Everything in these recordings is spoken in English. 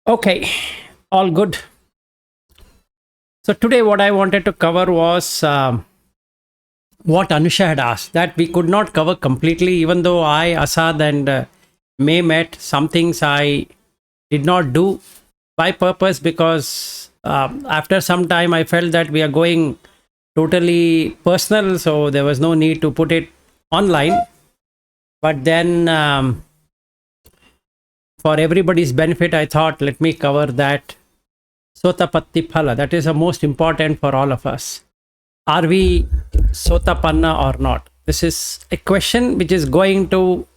Okay, all good. So today what I wanted to cover was what Anusha had asked, that we could not cover completely, even though I, Asad and May met. Some things I did not do by purpose because after some time I felt that we are going totally personal, so there was no need to put it online. But then for everybody's benefit, I thought, let me cover that Sotapatti phala. That is the most important for all of us. Are we Sotapanna or not? This is a question which is going to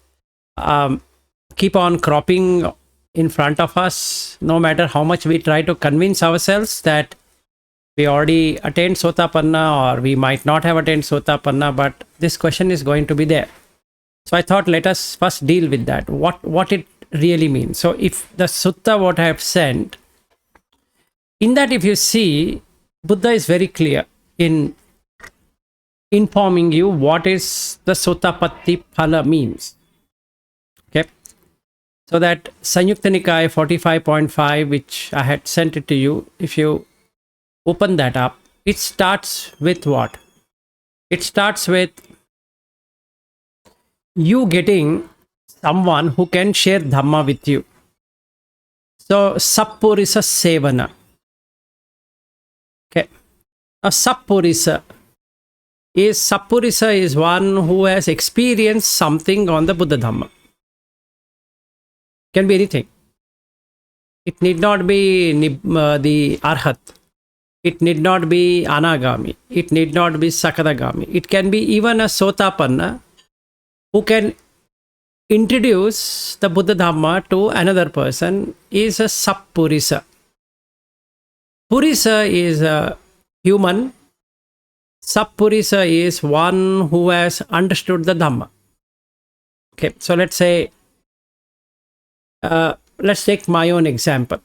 keep on cropping in front of us, no matter how much we try to convince ourselves that we already attained Sotapanna or we might not have attained Sotapanna, but this question is going to be there. So I thought, let us first deal with that, what it really means. So if the sutta what I have sent, in that if you see, Buddha is very clear in informing you what is the Sotapatti phala means. Okay. So that Sanyukta Nikaya 45.5, which I had sent it to you, if you open that up, it starts with what? It starts with you getting someone who can share Dhamma with you. So Sappurisa Sevana. Okay. Now Sappurisa is one who has experienced something on the Buddha Dhamma. Can be anything. It need not be the Arhat. It need not be Anagami. It need not be Sakadagami. It can be even a Sotapanna who can introduce the Buddha Dhamma to another person, is a Sappurisa. Purisa is a human. Sappurisa is one who has understood the Dhamma. Okay, so let's say, let's take my own example.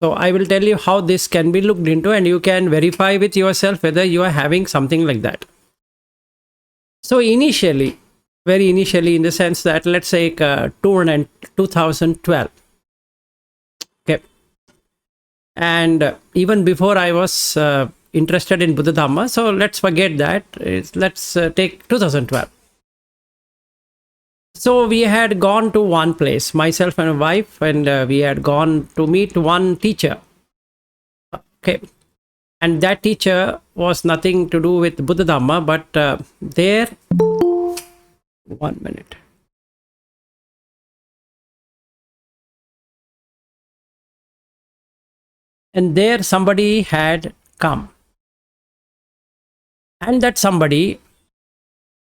So I will tell you how this can be looked into, and you can verify with yourself whether you are having something like that. So initially, very initially, in the sense that, let's say 2012. Okay. And even before I was interested in Buddha Dhamma, so let's forget that. Let's take 2012. So we had gone to one place, myself and my wife, and we had gone to meet one teacher. Okay. And that teacher was nothing to do with Buddha Dhamma, but there, 1 minute. And there somebody had come. And that somebody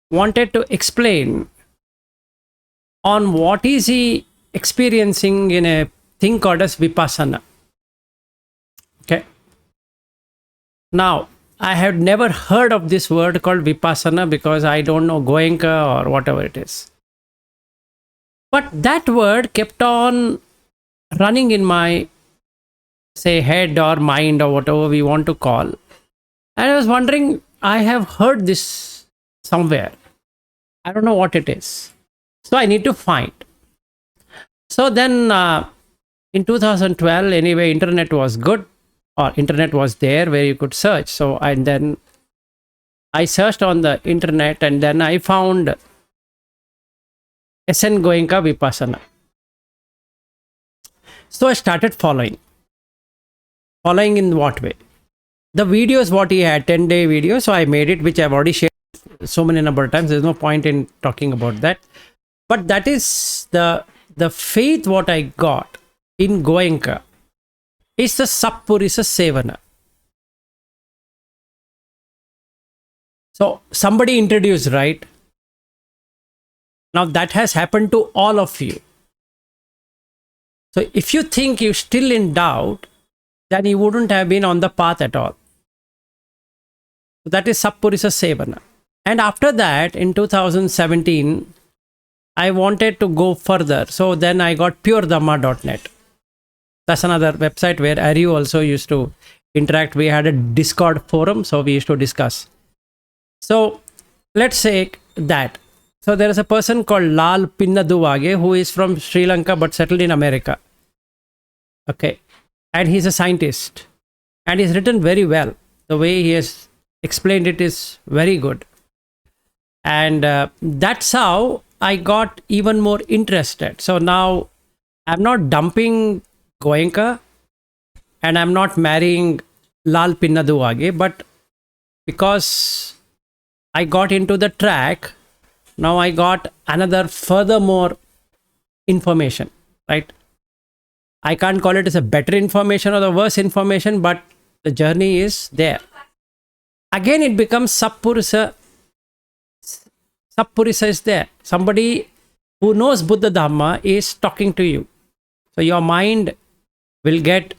wanted to explain on what is he experiencing in a thing called as Vipassana. Okay. Now, I have never heard of this word called Vipassana because I don't know Goenka or whatever it is. But that word kept on running in my, say, head or mind or whatever we want to call. And I was wondering, I have heard this somewhere. I don't know what it is. So I need to find. So then in 2012, anyway, internet was good, or internet was there where you could search. So and then I searched on the internet, and then I found SN Goenka Vipassana. So I started following. Following in what way? The videos what he had, 10-day video, so I made it, which I've already shared so many number of times. There's no point in talking about that. But that is the faith what I got in Goenka. It's the Sappurisa Sevana. So somebody introduced, right? Now that has happened to all of you. So if you think you're still in doubt, then you wouldn't have been on the path at all. So that is Sappurisa Sevana. And after that, in 2017, I wanted to go further. So then I got puredhamma.net. That's another website where Aryu also used to interact. We had a Discord forum, so we used to discuss. So let's say that. So there is a person called Lal Pinnaduwage who is from Sri Lanka but settled in America. Okay. and he's a scientist, and he's written very well. The way he has explained it is very good, and that's how I got even more interested. So now I'm not dumping Goenka, and I'm not marrying Lal Pinnaduage, but because I got into the track, now I got another furthermore information, right? I can't call it as a better information or the worse information, but the journey is there. Again, it becomes Sappurisa. Sappurisa is there. Somebody who knows Buddha Dhamma is talking to you. So your mind will get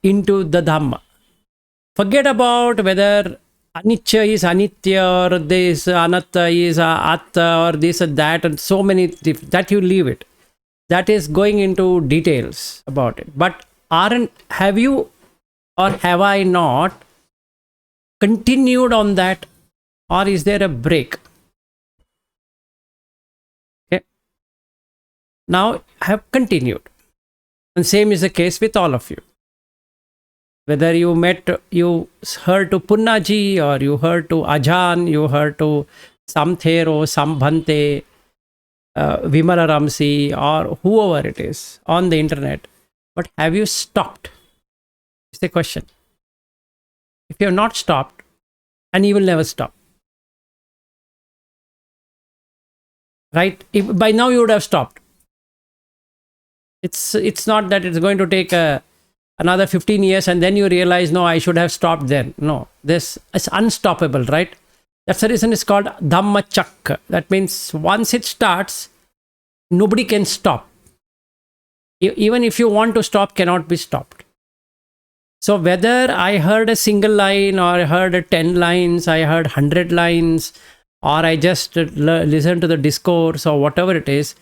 into the Dhamma. Forget about whether Anicca is Anitya or this Anatta is Atta or this or that, and so many that you leave it. That is going into details about it. But have you or have I not continued on that, or is there a break? Okay. Now I have continued. And same is the case with all of you. Whether you heard to Punnaji, or you heard to Ajan, you heard to Samthero, Sambhante, Vimala Ramsi, or whoever it is on the internet. But have you stopped? It's the question. If you have not stopped, and you will never stop. Right? By now you would have stopped. It's not that it's going to take another 15 years and then you realize, no, I should have stopped then. No, this is unstoppable, right? That's the reason it's called Dhamma Chakra. That means once it starts, nobody can stop. Even if you want to stop, cannot be stopped. So whether I heard a single line, or I heard 10 lines, I heard 100 lines, or I just listened to the discourse or whatever it is,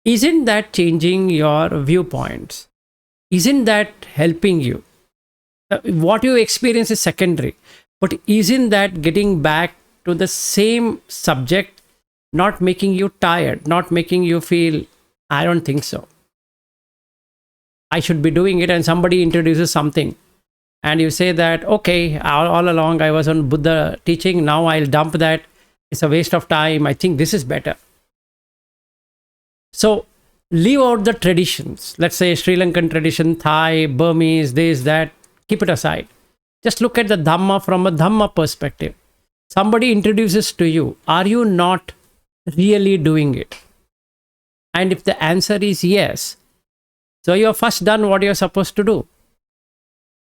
isn't that changing your viewpoints? Isn't that helping you? What you experience is secondary, but isn't that getting back to the same subject, not making you tired, not making you feel, I don't think so, I should be doing it, and somebody introduces something and you say that, okay, all along I was on Buddha teaching, now I'll dump that, it's a waste of time, I think this is better. So leave out the traditions. Let's say Sri Lankan tradition, Thai, Burmese, this, that, keep it aside. Just look at the Dhamma from a Dhamma perspective. Somebody introduces to you, are you not really doing it? And if the answer is yes, so you have first done what you're supposed to do.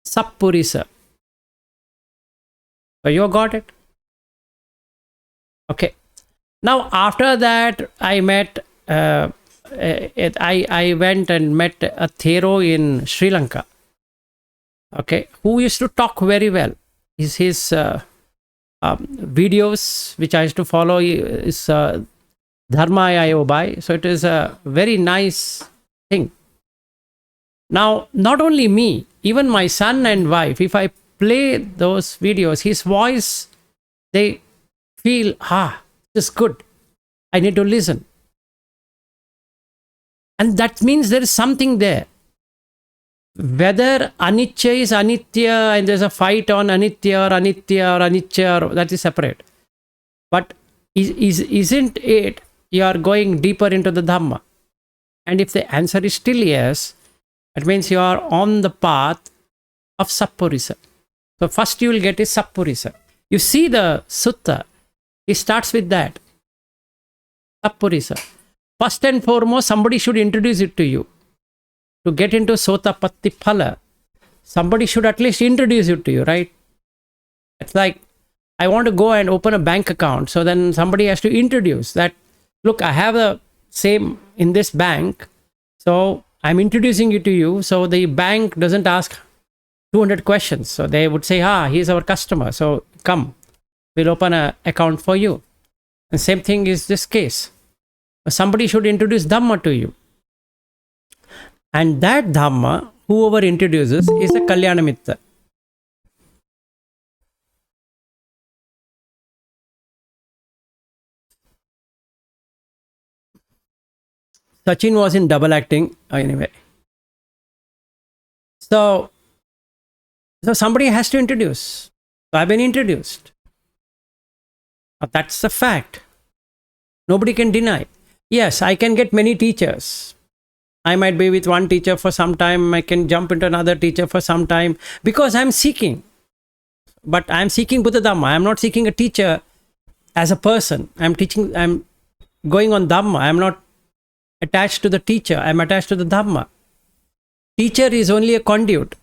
Sappurisa. So you got it. Okay. Now after that, I met I went and met a Thero in Sri Lanka, okay, who used to talk very well. His videos, which I used to follow, is Dharma Ayobai. So it is a very nice thing. Now, not only me, even my son and wife, if I play those videos, his voice, they feel, this is good. I need to listen. And that means there is something there. Whether Anicca is Anitya and there's a fight on Anitya or Anitya or Anicca, that is separate. But isn't it you are going deeper into the Dhamma? And if the answer is still yes, it means you are on the path of Sappurisa. So first you will get is Sappurisa. You see the sutta, it starts with that. Sappurisa. First and foremost, somebody should introduce it to you. To get into Sotapatti phala, somebody should at least introduce it to you, right? It's like, I want to go and open a bank account. So then somebody has to introduce that, look, I have the same in this bank. So I'm introducing it to you. So the bank doesn't ask 200 questions. So they would say, he's our customer. So come, we'll open an account for you. And same thing is this case. Somebody should introduce Dhamma to you. And that Dhamma, whoever introduces, is a Kalyanamitta. Sachin was in double acting. Anyway. So, so somebody has to introduce. So I've been introduced. That's a fact. Nobody can deny. Yes, I can get many teachers. I might be with one teacher for some time. I can jump into another teacher for some time because I'm seeking. But I'm seeking Buddha Dhamma. I'm not seeking a teacher as a person. I'm going on Dhamma. I'm not attached to the teacher. I'm attached to the Dhamma. Teacher is only a conduit.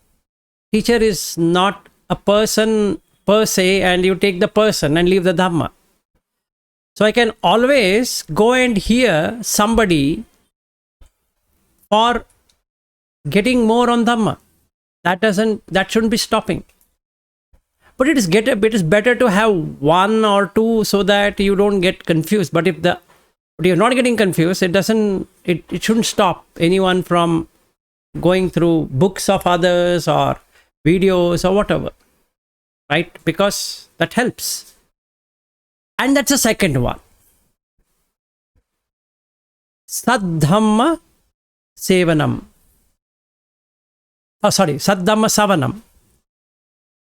Teacher is not a person per se, and you take the person and leave the Dhamma. So I can always go and hear somebody for getting more on Dhamma. That shouldn't be stopping. But it is better to have one or two so that you don't get confused. But but you're not getting confused, it shouldn't stop anyone from going through books of others or videos or whatever. Right? Because that helps. And that's the second one. Saddhamma Sevanam. Saddhamma Savanam.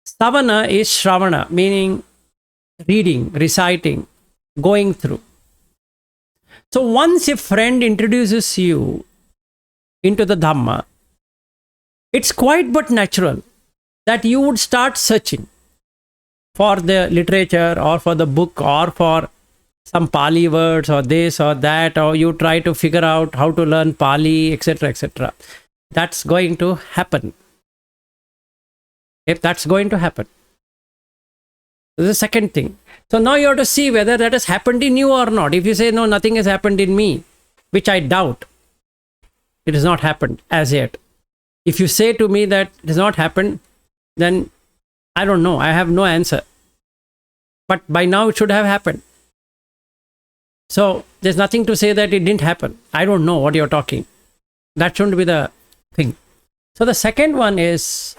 Savana is Shravana, meaning reading, reciting, going through. So once a friend introduces you into the Dhamma, it's quite but natural that you would start searching for the literature or for the book or for some Pali words or this or that, or you try to figure out how to learn Pali, etc., etc. That's going to happen. If that's going to happen. This is the second thing. So now you have to see whether that has happened in you or not. If you say, no, nothing has happened in me, which I doubt, it has not happened as yet. If you say to me that it has not happened, then I don't know. I have no answer. But by now it should have happened. So there's nothing to say that it didn't happen. I don't know what you're talking. That shouldn't be the thing. So the second one is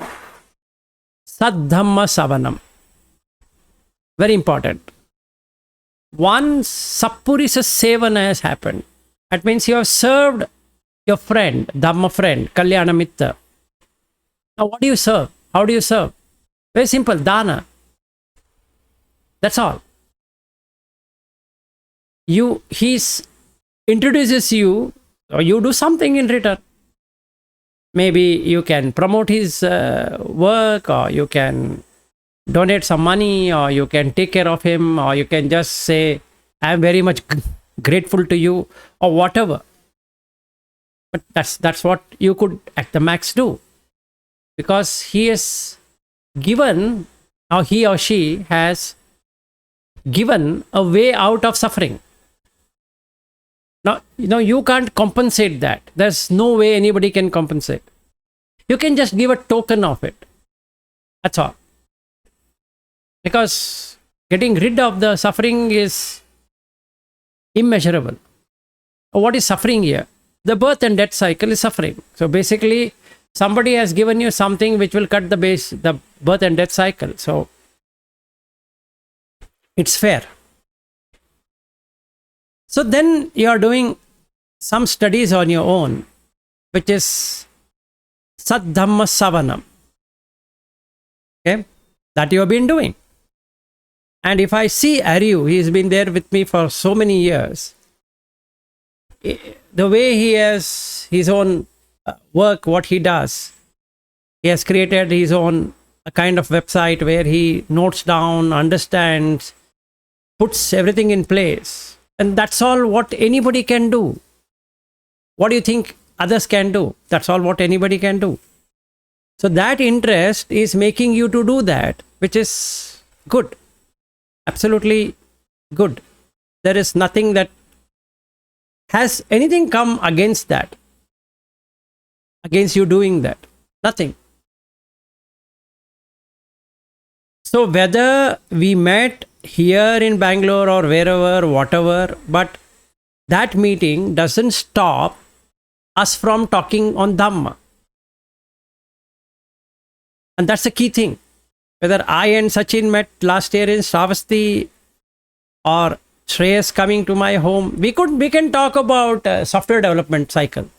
Saddhamma Savanam. Very important. Once Sappurisa Sevana has happened, that means you have served your friend, Dhamma friend, Kalyana Mitta. Now what do you serve? How do you serve? Very simple, dana. That's all. He introduces you, or you do something in return. Maybe you can promote his work, or you can donate some money, or you can take care of him, or you can just say, I am very much grateful to you, or whatever. But that's what you could at the max do. Because he has given, or he or she has given a way out of suffering. Now, you can't compensate that. There's no way anybody can compensate. You can just give a token of it. That's all. Because getting rid of the suffering is immeasurable. What is suffering here? The birth and death cycle is suffering. So basically, somebody has given you something which will cut the birth and death cycle. So it's fair. So then you are doing some studies on your own, which is Saddhamma Savanam. Okay? That you have been doing. And if I see Aryu, he has been there with me for so many years. The way he has his own work, what he does, he has created his own kind of website where he notes down, understands, puts everything in place. And that's all what anybody can do. What do you think others can do? That's all what anybody can do. So that interest is making you to do that, which is good. Absolutely good. There is nothing that has anything come against that, against you doing that. Nothing. So whether we met here in Bangalore or wherever, whatever, but that meeting doesn't stop us from talking on Dhamma. And that's the key thing. Whether I and Sachin met last year in Shravasti, or Shreyas coming to my home, we can talk about software development cycle.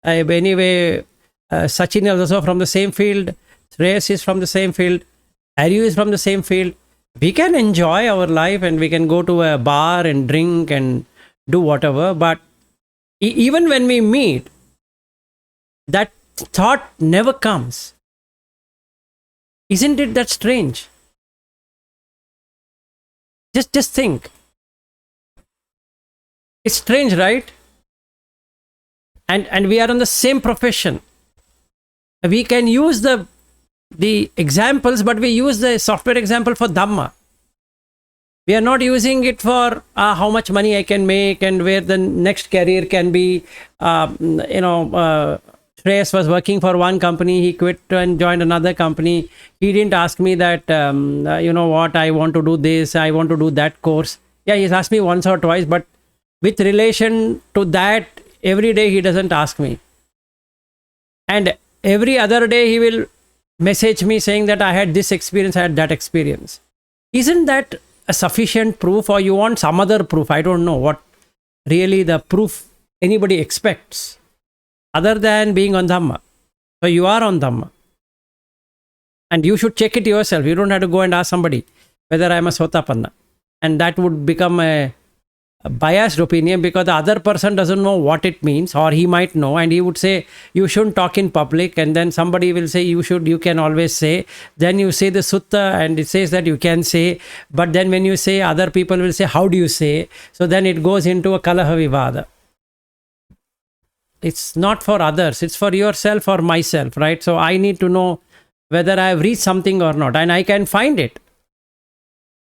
Anyway, Sachin is also from the same field, Shreyas is from the same field, Aryu is from the same field. We can enjoy our life and we can go to a bar and drink and do whatever, but even when we meet, that thought never comes. Isn't it that strange? Just think. It's strange, right? And we are on the same profession. We can use the examples, but we use the software example for Dhamma. We are not using it for how much money I can make and where the next career can be. Shreyas was working for one company, he quit and joined another company. He didn't ask me that, what, I want to do this, I want to do that course. Yeah, he's asked me once or twice, but with relation to that, every day he doesn't ask me. And every other day he will message me saying that I had this experience, I had that experience. Isn't that a sufficient proof, or you want some other proof? I don't know what really the proof anybody expects other than being on Dhamma. So you are on Dhamma. And you should check it yourself. You don't have to go and ask somebody whether I am a Sotapanna. And that would become a biased opinion, because the other person doesn't know what it means, or he might know, and he would say you shouldn't talk in public, and then somebody will say you can always say. Then you say the sutta and it says that you can say, but then when you say, other people will say, how do you say? So then it goes into a kalaha vivada. It's not for others, it's for yourself or myself, right? So I need to know whether I have reached something or not, and I can find it.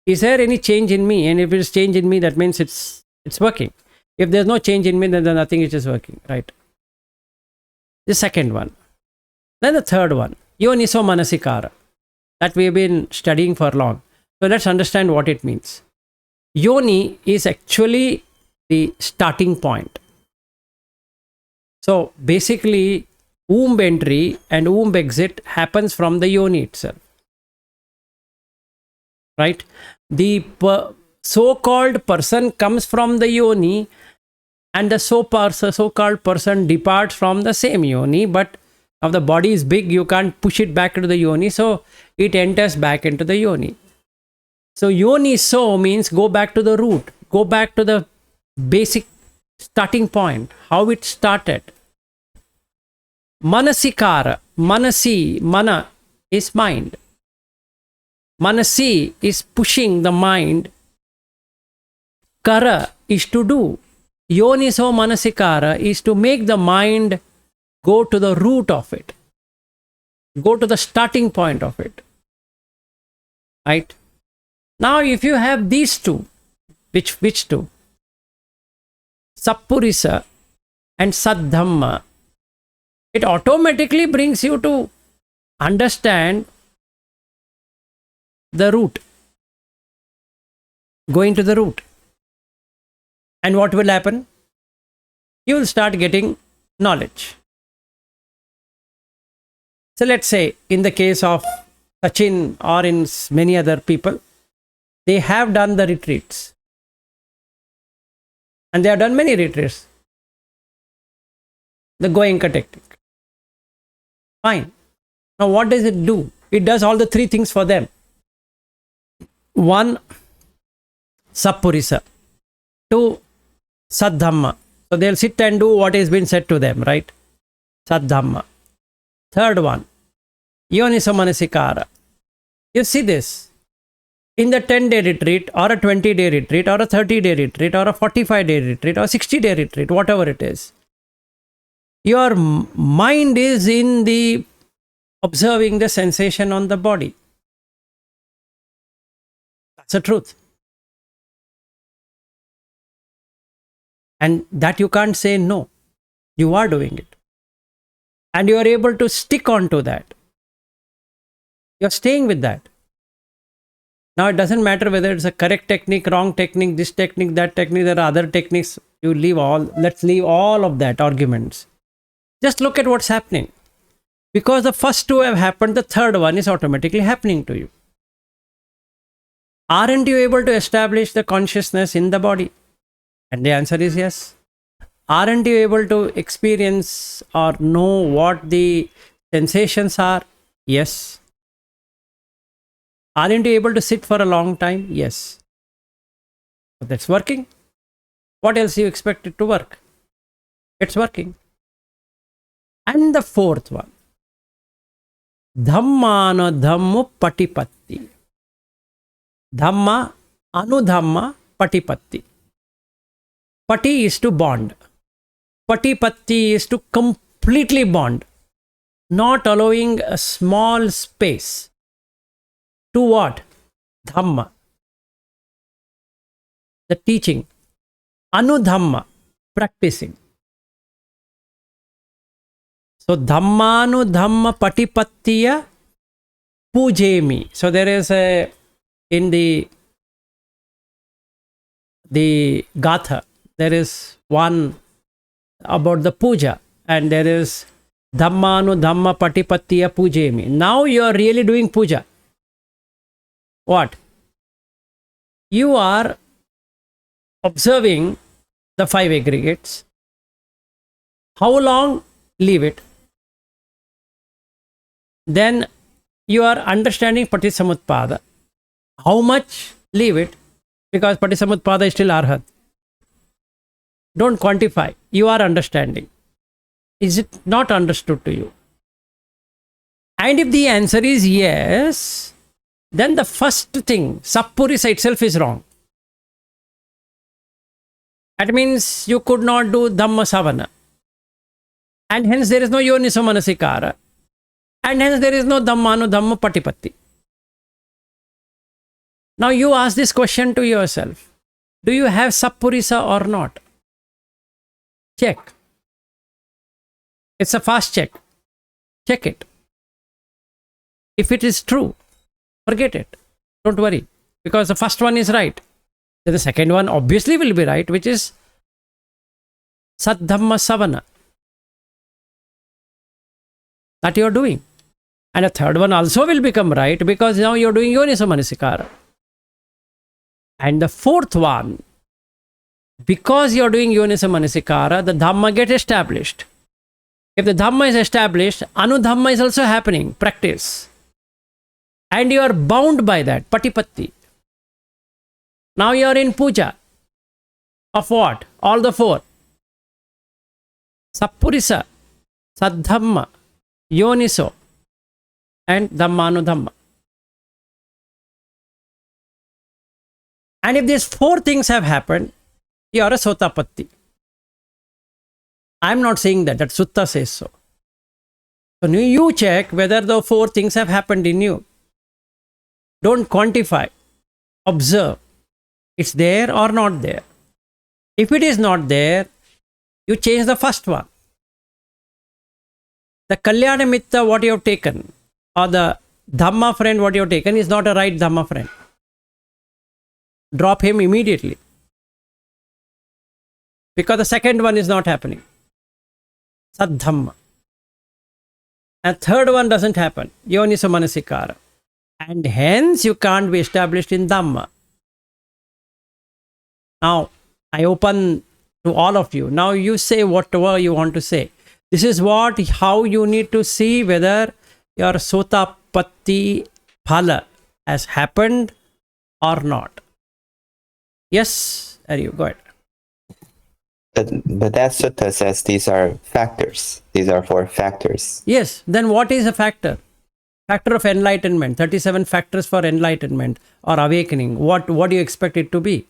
Is there any change in me? And if it's change in me, that means it's working. If there's no change in me, then nothing is just working, right? The second one. Then the third one, yoniso manasikara, that we've been studying for long. So let's understand what it means. Yoni is actually the starting point. So basically, womb entry and womb exit happens from the yoni itself, right? The so-called person comes from the yoni, and the so-called person departs from the same yoni, but if the body is big, you can't push it back into the yoni, so it enters back into the yoni. So yoni so means go back to the root, go back to the basic starting point, how it started. Manasikara, manasi, mana is mind. Manasi is pushing the mind. Kara is to do. Yoniso manasikara is to make the mind go to the root of it, go to the starting point of it, right? Now if you have these two, which two? Sappurisa and Saddhamma, it automatically brings you to understand the root, going to the root. And what will happen? You will start getting knowledge. So let's say in the case of Sachin or in many other people, they have done the retreats. And they have done many retreats. The Goenka technique. Fine. Now what does it do? It does all the three things for them. One, Sappurisa. Two, Saddhamma. So they'll sit and do what has been said to them, right? Saddhamma. Third one, Yoniso manasikara. You see this. In the 10-day retreat, or a 20-day retreat, or a 30-day retreat, or a 45-day retreat, or 60-day retreat, whatever it is, your mind is in the observing the sensation on the body. That's the truth. And that you can't say no. You are doing it. And you are able to stick on to that. You're staying with that. Now it doesn't matter whether it's a correct technique, wrong technique, this technique, that technique, there are other techniques. You leave all, let's leave all of that arguments. Just look at what's happening. Because the first two have happened, the third one is automatically happening to you. Aren't you able to establish the consciousness in the body? And the answer is yes. Aren't you able to experience or know what the sensations are? Yes. Aren't you able to sit for a long time? Yes. But that's working. What else do you expect it to work? It's working. And the fourth one, Dhammano Dhammu Patipatti. Dhamma Anudhamma Patipatti. Pati is to bond. Patipatti is to completely bond, not allowing a small space. To what? Dhamma. The teaching. Anudhamma. Practicing. So Dhammanu Dhamma Patipattiya Pujemi. So there is a, in the Gatha, there is one about the puja, and there is Dhammanu Dhamma Patipattiya Pujemi. Now you are really doing puja. What? You are observing the 5 aggregates. How long? Leave it. Then you are understanding Patisamutpada. How much? Leave it. Because Patisamutpada is still Arhat. Don't quantify. You are understanding. Is it not understood to you? And if the answer is yes, then the first thing, Sappurisa itself is wrong. That means you could not do Dhamma Savana. And hence there is no Yoniso Manasikara. And hence there is no Dhammanu Dhamma Patipatti. Now you ask this question to yourself. Do you have Sappurisa or not? Check. It's a fast check. Check it. If it is true, forget it. Don't worry. Because the first one is right. Then the second one obviously will be right, which is Saddhamma Savana. That you are doing. And the third one also will become right because now you are doing Yoniso Manasikara. And the fourth one, because you are doing Yoniso Manasikara, the Dhamma gets established. If the Dhamma is established, Anudhamma is also happening, practice. And you are bound by that, Patipatti. Now you are in puja. Of what? All the 4. Sappurisa, Saddhamma, Yoniso, and Dhammanudhamma. And if these 4 things have happened, you are a Sotapatti. I am not saying that, that Sutta says so. So you check whether the 4 things have happened in you. Don't quantify. Observe. It's there or not there. If it is not there, you change the first one. The Kalyana Mitta what you have taken, or the Dhamma friend what you have taken, is not a right Dhamma friend. Drop him immediately. Because the second one is not happening. Saddhamma. And third one doesn't happen. Yoniso Manasikara. And hence you can't be established in Dhamma. Now, I open to all of you. Now you say whatever you want to say. This is how you need to see whether your Sotapatti phala has happened or not. Yes, Ariu, go ahead. But that sutta says these are factors. These are 4 factors. Yes, then what is a factor? Factor of enlightenment, 37 factors for enlightenment or awakening. What do you expect it to be?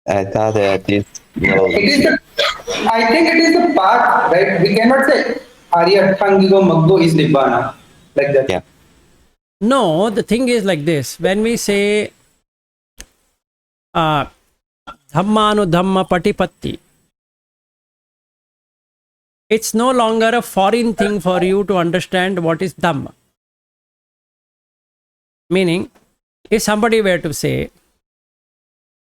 I thought that this... I think it is the path, right? We cannot say Aryatangigo Maggo is Nibbana. Like that. Yeah. No, the thing is like this. When we say Dhammanu Dhamma Patipatti, it's no longer a foreign thing for you to understand what is Dhamma. Meaning, if somebody were to say,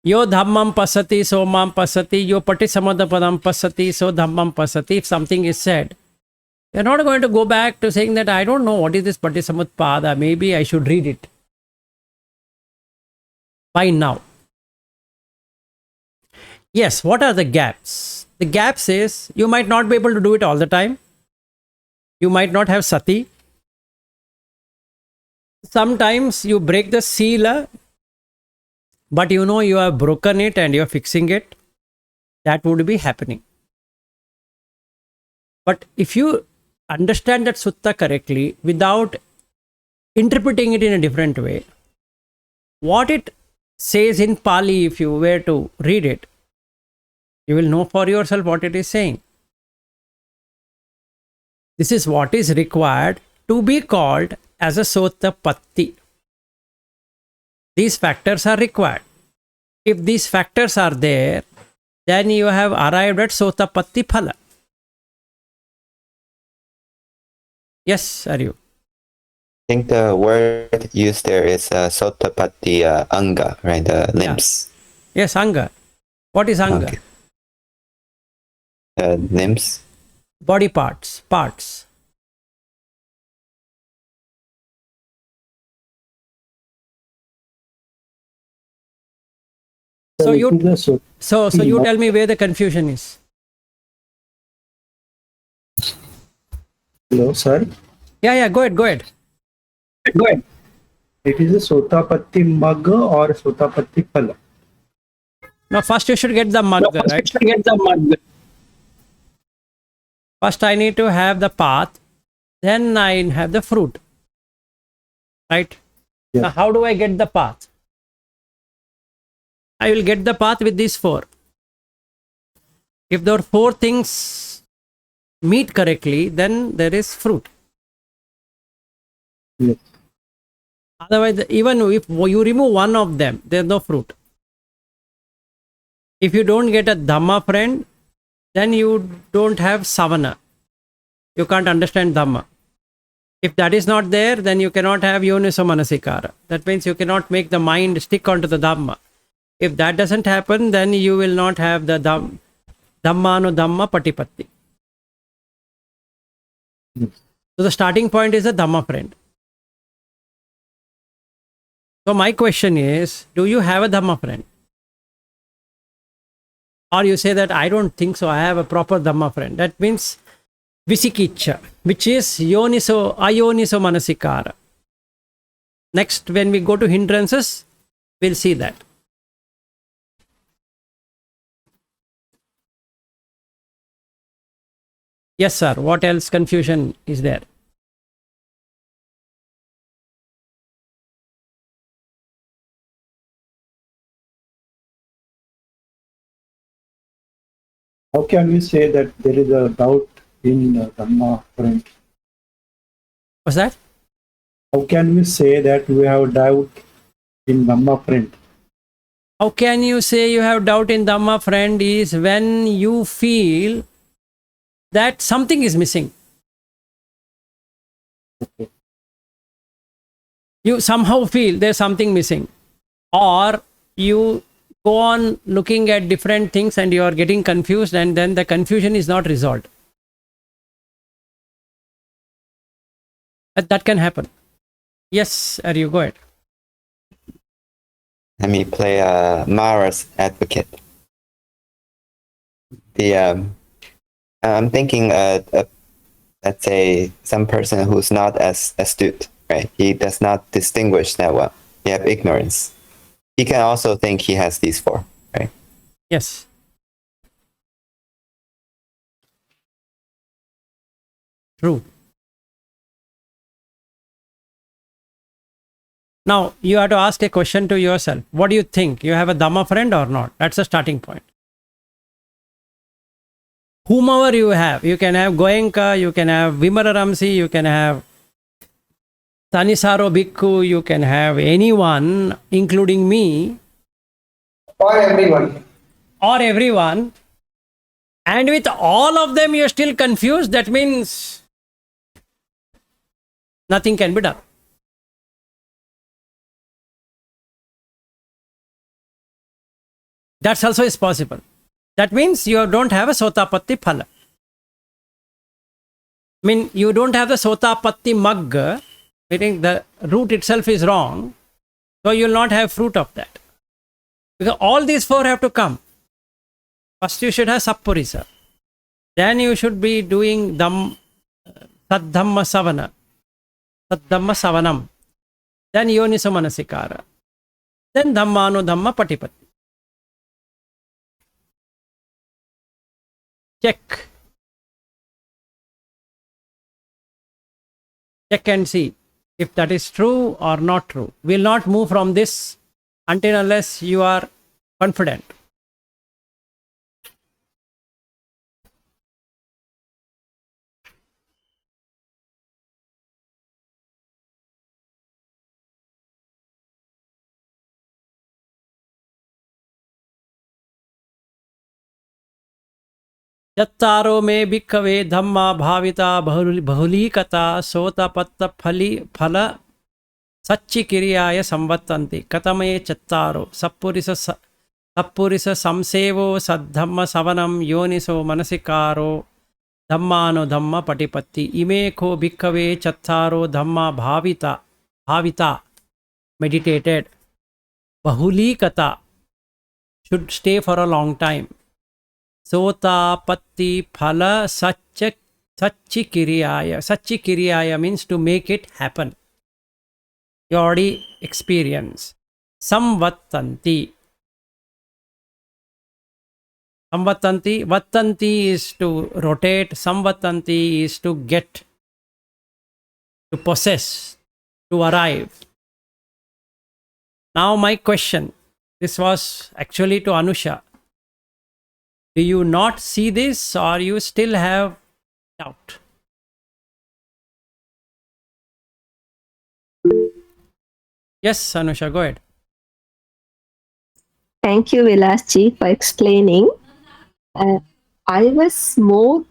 Yo Dhammam Pasati, so Mam Pasati, Yo Patisamadhapadam Pasati, so Dhammam Pasati, if something is said, you're not going to go back to saying that I don't know what is this Patisamutpada, maybe I should read it. By now. Yes, what are the gaps? The gaps is you might not be able to do it all the time. You might not have sati. Sometimes you break the sila, but you know you have broken it and you're fixing it. That would be happening. But if you understand that sutta correctly without interpreting it in a different way, what it says in Pali, if you were to read it, you will know for yourself what it is saying. This is what is required to be called as a Sotapatti. These factors are required. If these factors are there, then you have arrived at Sotapatti phala. Yes, are you? I think the word used there is Sotapatti anga, right? The limbs. Yes, anga. What is anga? Okay. Limbs. Body parts. Parts. So you tell me where the confusion is. Hello, sir. Yeah, go ahead. Go ahead. It is a Sotapatti Magga or Sotapatti Phala. Now, first you should get the magga, right? First I need to have the path, then I have the fruit. Right? Yes. Now, how do I get the path? I will get the path with these four. If there are four things meet correctly, then there is fruit. Yes. Otherwise, even if you remove one of them, there is no fruit. If you don't get a Dhamma friend, then you don't have savana. You can't understand Dhamma. If that is not there, then you cannot have yoniso manasikara. That means you cannot make the mind stick onto the Dhamma. If that doesn't happen, then you will not have the Dhammano Dhamma Patipatti. Yes. So the starting point is a Dhamma friend. So my question is, do you have a Dhamma friend? Or you say that I don't think so, I have a proper Dhamma friend. That means Visikicha, which is ayoniso manasikara. Next, when we go to hindrances, we'll see that. Yes, sir. What else confusion is there? How can we say that there is a doubt in Dhamma friend? What's that? How can we say that we have doubt in Dhamma friend? How can you say you have doubt in Dhamma friend is when you feel that something is missing. Okay. You somehow feel there's something missing. Or you go on looking at different things and you are getting confused and then the confusion is not resolved. That can happen. Yes, Aryu, go ahead. Let me play Mara's advocate. I'm thinking, let's say, some person who's not as astute, right? He does not distinguish that well. He have ignorance. He can also think he has these four, right? Yes. True. Now, you have to ask a question to yourself. What do you think? You have a Dhamma friend or not? That's a starting point. Whomever you can have Goenka, you can have Vimararamsi, you can have Tanisaro Bhikkhu, you can have anyone, including me. Or everyone. Or everyone. And with all of them, you're still confused. That means nothing can be done. That's also is possible. That means you don't have a Sotapatti phala. I mean, you don't have the Sotapatti magga, meaning the root itself is wrong. So you will not have fruit of that. Because all these four have to come. First you should have Sappurisa. Then you should be doing Saddhamma Savanam. Then Yonisa Manasikara. Then Dhammano Dhamma Patipatti. Check. Check and see if that is true or not true. Will not move from this until unless you are confident. चत्तारो में भिक्खवे धम्मा भाविता बहुलीकता सोतपत्त फल सच्चिकिरियाय संवत्तन्ति कतमे चत्तारो सप्पुरिस संसेवो सद्धम्म सवनं योनिसो मनसिकारो धम्मानो धम्म पटिपत्ति इमे को भिक्खवे चत्तारो धम्मा भाविता meditated bahulikata should stay for a long time. Sotapatti phala sachikiriyaya. Sachikiriyaya means to make it happen. You already experience. Samvattanti. Vattanti is to rotate. Samvattanti is to get, to possess, to arrive. Now my question, this was actually to Anusha. Do you not see this or you still have doubt? Yes, Anusha, go ahead. Thank you, Vilasji, for explaining. I was more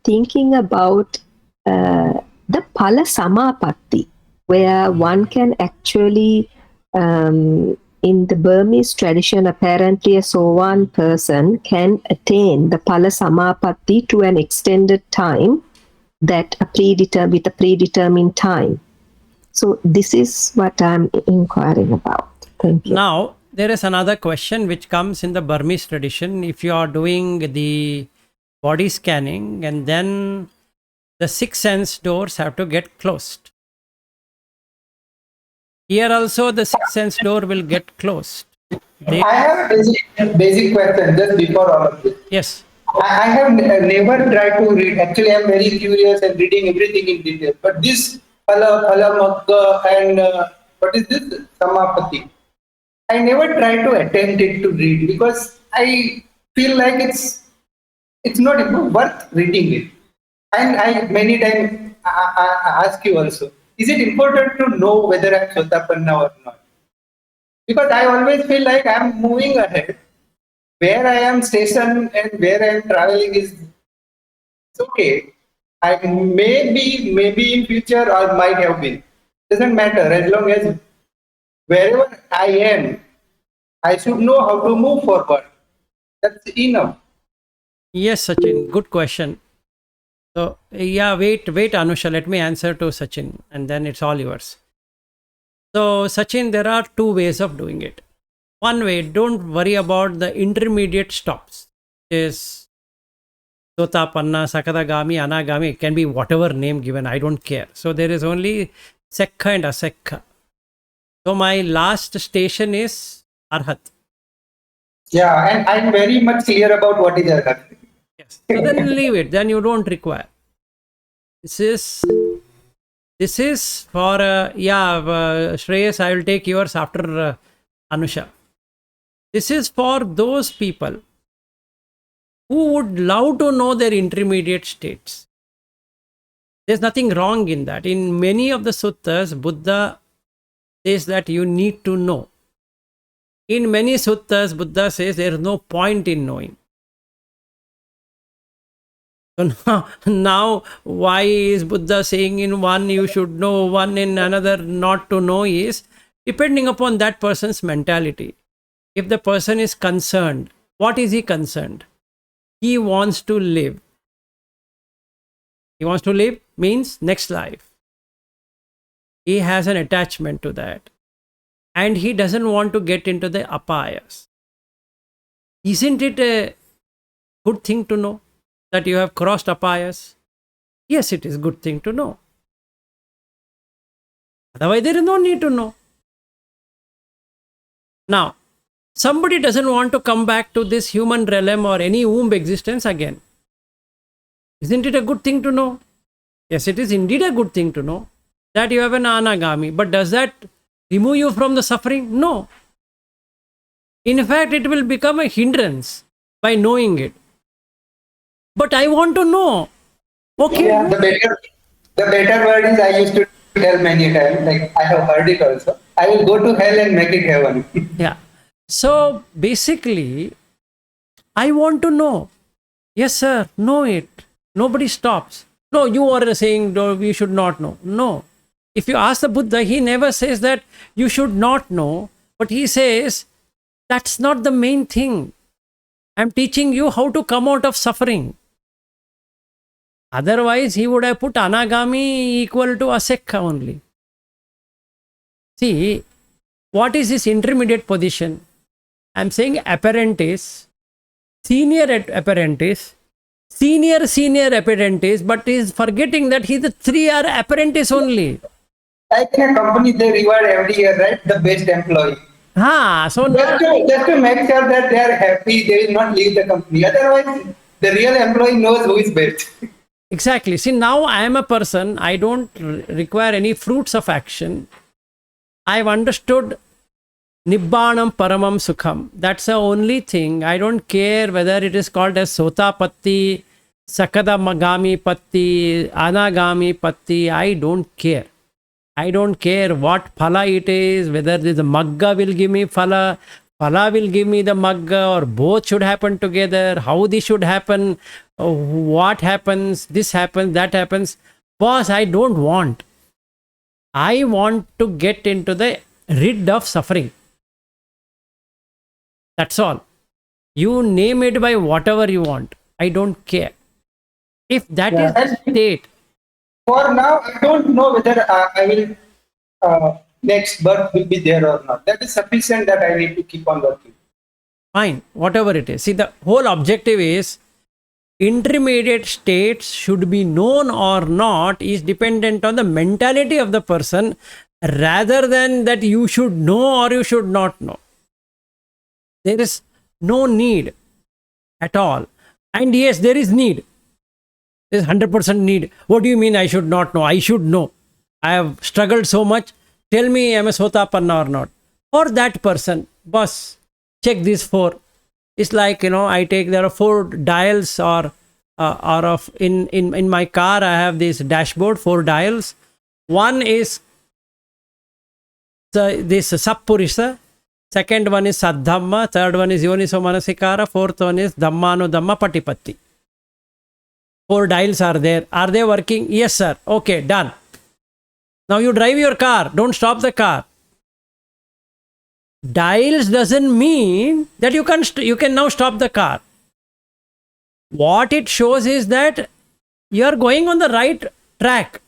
thinking about the phala samapatti, where one can actually, in the Burmese tradition, apparently a sowan person can attain the phala samapatti to an extended time, that with a predetermined time. So this is what I'm inquiring about. Thank you. Now, there is another question which comes in the Burmese tradition. If you are doing the body scanning and then the 6 sense doors have to get closed. Here also the 6 sense door will get closed. I have a basic question just before all of this. Yes. I have never tried to read. Actually, I am very curious and reading everything in detail. But this phala magga and what is this? Samapatti. I never tried to attempt it to read because I feel like it's not worth reading it. And I many times I ask you also, is it important to know whether I'm Sotapanna or not? Because I always feel like I'm moving ahead. Where I am stationed and where I am traveling is it's okay. I maybe in future or might have been. Doesn't matter as long as wherever I am, I should know how to move forward. That's enough. Yes, Sachin, good question. So, yeah, wait, Anusha, let me answer to Sachin and then it's all yours. So, Sachin, there are 2 ways of doing it. One way, don't worry about the intermediate stops. Is Sotapanna, Sakadagami, Anagami, it can be whatever name given, I don't care. So, there is only Sekha and Asekha. So, my last station is Arhat. Yeah, and I'm very much clear about what is Arhat. Yes. So then leave it. Then you don't require. This is for Shreyas. I will take yours after Anusha. This is for those people who would love to know their intermediate states. There's nothing wrong in that. In many of the suttas, Buddha says that you need to know. In many suttas, Buddha says there is no point in knowing. So now, why is Buddha saying in one you should know, one in another not to know, is depending upon that person's mentality. If the person is concerned, what is he concerned? He wants to live. He wants to live means next life. He has an attachment to that. And he doesn't want to get into the apayas. Isn't it a good thing to know that you have crossed apayas? Yes, it is good thing to know. Otherwise, there is no need to know. Now, somebody doesn't want to come back to this human realm or any womb existence again. Isn't it a good thing to know? Yes, it is indeed a good thing to know that you have an anagami. But does that remove you from the suffering? No. In fact, it will become a hindrance by knowing it. But I want to know. Okay. Yeah, the better word is I used to tell many times, like I have heard it also. I will go to hell and make it heaven. Yeah. So basically, I want to know. Yes, sir, know it. Nobody stops. No, you are saying no, we should not know. No. If you ask the Buddha, he never says that you should not know, but he says that's not the main thing. I'm teaching you how to come out of suffering. Otherwise, he would have put anagami equal to asekha only. See, what is this intermediate position? I'm saying apprentice, senior apprentice, senior apprentice, but he's forgetting that he's a 3-year apprentice only. Like in a company, they reward every year, right? The best employee. So Just to make sure that they are happy, they will not leave the company. Otherwise, the real employee knows who is best. exactly. See, now I am a person, I don't require any fruits of action. I've understood Nibbanam Paramam Sukham. That's the only thing. I don't care whether it is called as Sotapatti, Sakadamagami Patti, Anagami Patti. I don't care. I don't care what phala it is, whether the magga will give me phala, phala will give me the magga, or both should happen together, how this should happen, what happens, this happens, that happens. Boss, I don't want. I want to get into the rid of suffering. That's all. You name it by whatever you want. I don't care. If that is the state. For now, I don't know whether I will next birth will be there or not. That is sufficient that I need to keep on working. Fine, whatever it is. See, the whole objective is intermediate states should be known or not is dependent on the mentality of the person rather than that you should know or you should not know. There is no need at all. And yes, there is need. There is 100% need. What do you mean I should not know? I should know. I have struggled so much. Tell me I'm a Sotapanna or not. For that person, boss, check these 4. It's like, there are 4 dials or of in my car, I have this dashboard, 4 dials. One is this Sappurisa. Second one is Saddhamma. Third one is Yoniso Manasikara. Fourth one is Dhammano Dhamma Patipatti. 4 dials are there. Are they working? Yes, sir. Okay, done. Now you drive your car. Don't stop the car. Dials doesn't mean that you can now stop the car. What it shows is that you are going on the right track.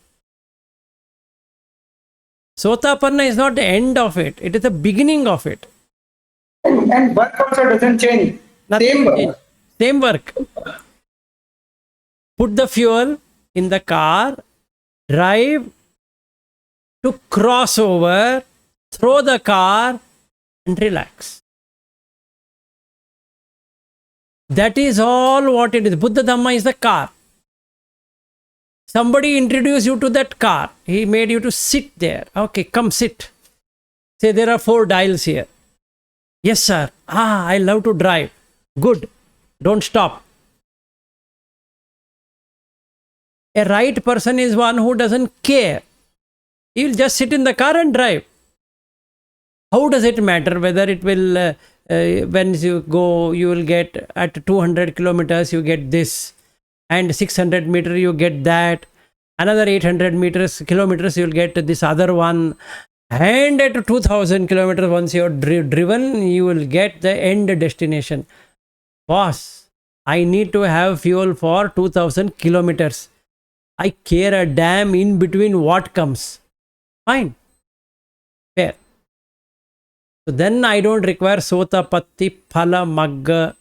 Sotapanna is not the end of it. It is the beginning of it. And work also doesn't change. Same work. Same work. Put the fuel in the car, drive to cross over, throw the car and relax. That is all what it is. Buddha Dhamma is the car. Somebody introduced you to that car. He made you to sit there. Okay, come sit. Say there are 4 dials here. Yes, sir. I love to drive. Good. Don't stop. A right person is one who doesn't care. He will just sit in the car and drive. How does it matter whether it will, when you go, you will get at 200 kilometers, you get this, and 600 meters, you get that, another 800 kilometers, you will get this other one, and at 2000 kilometers, once you are driven, you will get the end destination. Boss, I need to have fuel for 2000 kilometers. I care a damn in between what comes. Fine. Fair. So then I don't require Sotapatti, phala, magga.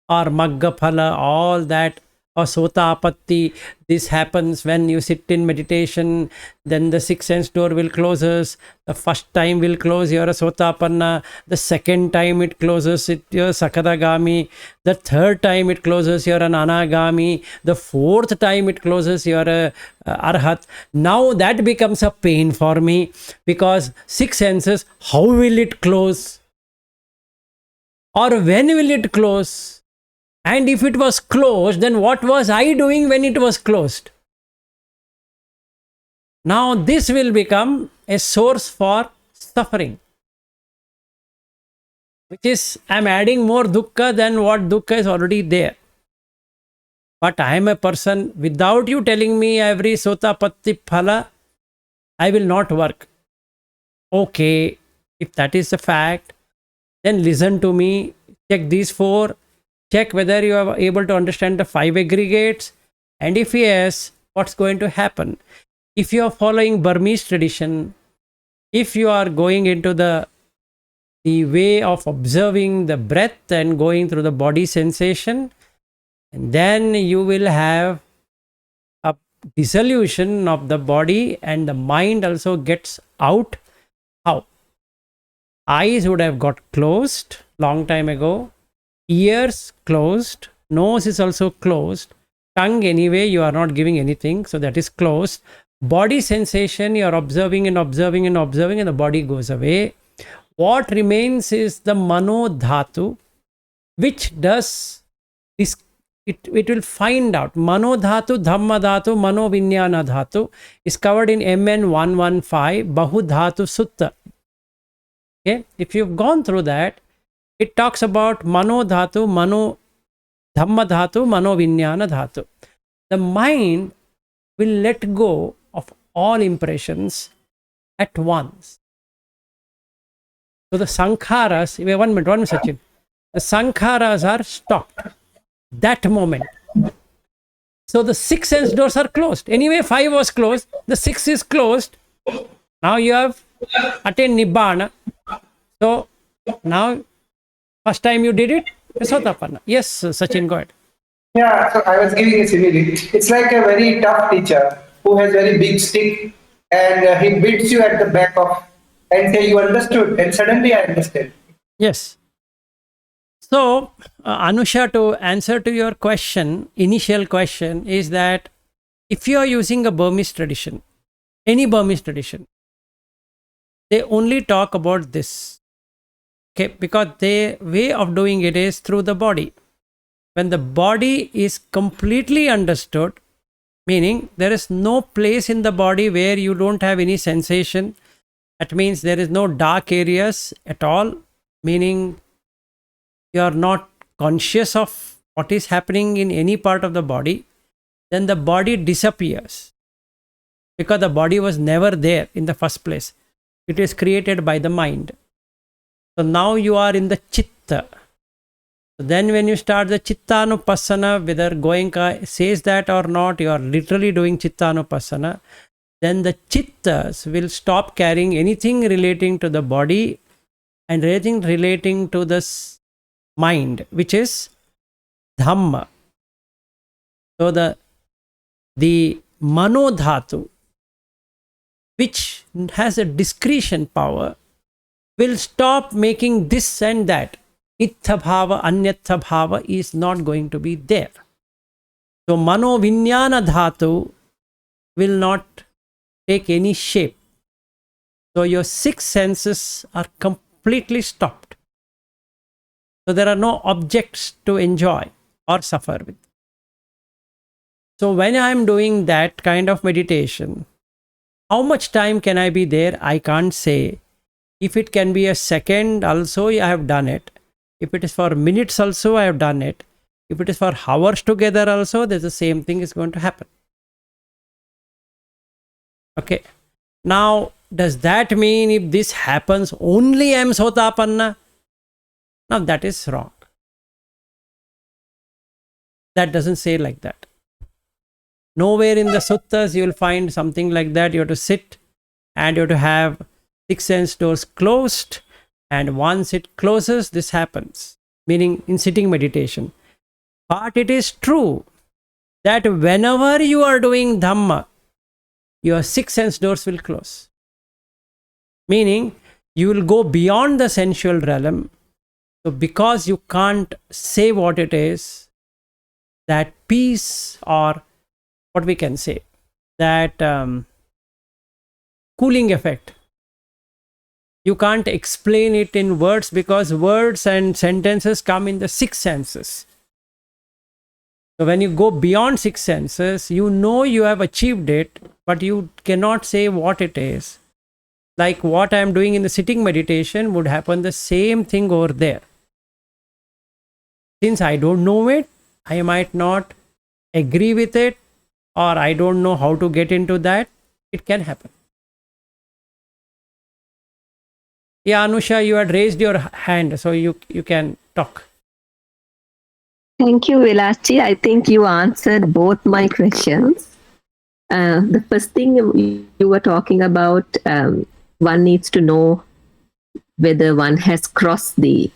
or magga phala, all that, or sotapatti. This happens when you sit in meditation, then the sixth sense door will closes. The first time will close, you're a sotapanna. The second time it closes, you're sakadagami. The third time it closes, you're an anagami. The fourth time it closes, you're a arhat. Now that becomes a pain for me, because six senses, how will it close? Or when will it close? And if it was closed, then what was I doing when it was closed? Now this will become a source for suffering, which is, I'm adding more dukkha than what dukkha is already there. But I am a person, without you telling me every sotapatti phala, I will not work. Okay, if that is the fact, then listen to me, check these four, check whether you are able to understand the five aggregates, and if yes, what's going to happen. If you are following Burmese tradition, if you are going into the way of observing the breath and going through the body sensation, and then you will have a dissolution of the body, and the mind also gets out. How? Eyes would have got closed long time ago, ears closed, nose is also closed, tongue anyway you are not giving anything, so that is closed. Body sensation, you are observing and observing and observing, and the body goes away. What remains is the mano dhatu, which does this. It will find out. Mano dhatu, dhamma dhatu, mano vinyana dhatu is covered in MN 115 Bahu Dhatu Sutta. Okay, if you've gone through that, it talks about mano dhatu, mano dhamma dhatu, mano vinyana dhatu. The mind will let go of all impressions at once. So the sankharas, wait, one minute, Sachin. The sankharas are stopped that moment. So the six sense doors are closed. Anyway, five was closed, the six is closed. Now you have attained nibbana. So now, first time you did it, Sotapanna. Yes, Sachin, go ahead. Yeah, so I was giving a simile. It's like a very tough teacher who has very big stick, and he beats you at the back of and say you understood, and suddenly I understand. Yes. So, Anusha, to answer to your question, initial question is that if you are using a Burmese tradition, any Burmese tradition, they only talk about this. Okay, because their way of doing it is through the body. When the body is completely understood, meaning there is no place in the body where you don't have any sensation. That means there is no dark areas at all, meaning you are not conscious of what is happening in any part of the body. Then the body disappears, because the body was never there in the first place. It is created by the mind. So now you are in the chitta. So then when you start the chittanupassana, whether Goenka says that or not, you are literally doing chittanupassana. Then the chittas will stop carrying anything relating to the body and anything relating to the mind, which is dhamma. So the manodhatu, which has a discretion power, will stop making this and that. Ittha bhava, anyatha bhava is not going to be there. So mano vinyana dhatu will not take any shape. So your six senses are completely stopped. So there are no objects to enjoy or suffer with. So when I am doing that kind of meditation, how much time can I be there? I can't say. If it can be a second also, I have done it. If it is for minutes also, I have done it. If it is for hours together also, there's the same thing is going to happen. Okay. Now, does that mean if this happens, only I am Sotapanna? Now, that is wrong. That doesn't say like that. Nowhere in the suttas you will find something like that. You have to sit and you have to have six sense doors closed, and once it closes, this happens. Meaning in sitting meditation. But it is true that whenever you are doing Dhamma, your six sense doors will close. Meaning, you will go beyond the sensual realm. So, because you can't say what it is, that peace, or what we can say, that cooling effect, you can't explain it in words, because words and sentences come in the six senses. So when you go beyond six senses, you know you have achieved it, but you cannot say what it is. Like what I am doing in the sitting meditation would happen the same thing over there. Since I don't know it, I might not agree with it, or I don't know how to get into that. It can happen. Yeah, Anusha, you had raised your hand, so you can talk. Thank you, Vilasji. I think you answered both my questions. The first thing you were talking about, one needs to know whether one has crossed the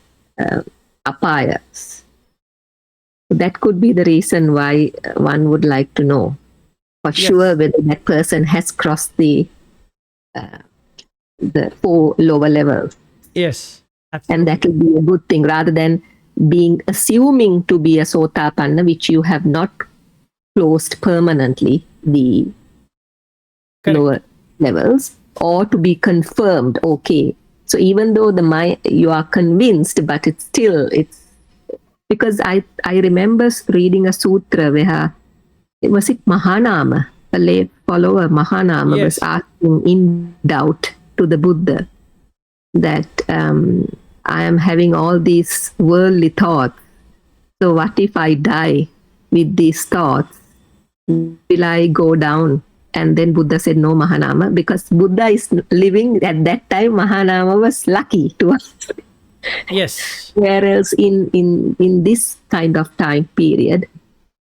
apayas. That could be the reason why one would like to know for sure whether that person has crossed the 4 lower levels. Yes, absolutely. And that will be a good thing, rather than assuming to be a Sotapanna, which you have not closed permanently the lower levels, or to be confirmed. Okay, so even though the mind, you are convinced, but it's because I remember reading a sutra where was it Mahanama, a lay follower Mahanama was asking in doubt to the Buddha that I am having all these worldly thoughts. So what if I die with these thoughts? Will I go down? And then Buddha said, no, Mahanama, because Buddha is living at that time. Mahanama was lucky to us. Yes. Whereas in this kind of time period,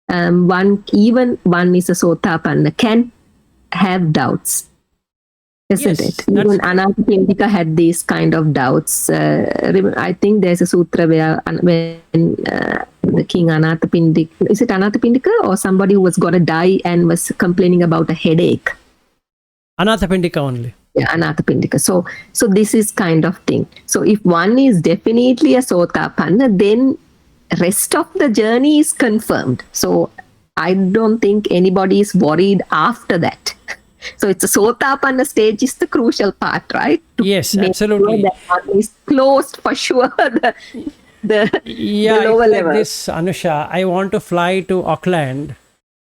one is a Sotapanna can have doubts. Isn't it? Even Anathapindika had these kind of doubts. I think there's a sutra where when the king Anathapindika, is it Anathapindika or somebody who was going to die and was complaining about a headache? Anathapindika only. Yeah, Anathapindika. So this is kind of thing. So if one is definitely a Sotapanna, then rest of the journey is confirmed. So I don't think anybody is worried after that. So it's a Sotapanna stage is the crucial part, right? Yes, absolutely. Sure that one is closed for sure. the lower level. This, Anusha, I want to fly to Auckland,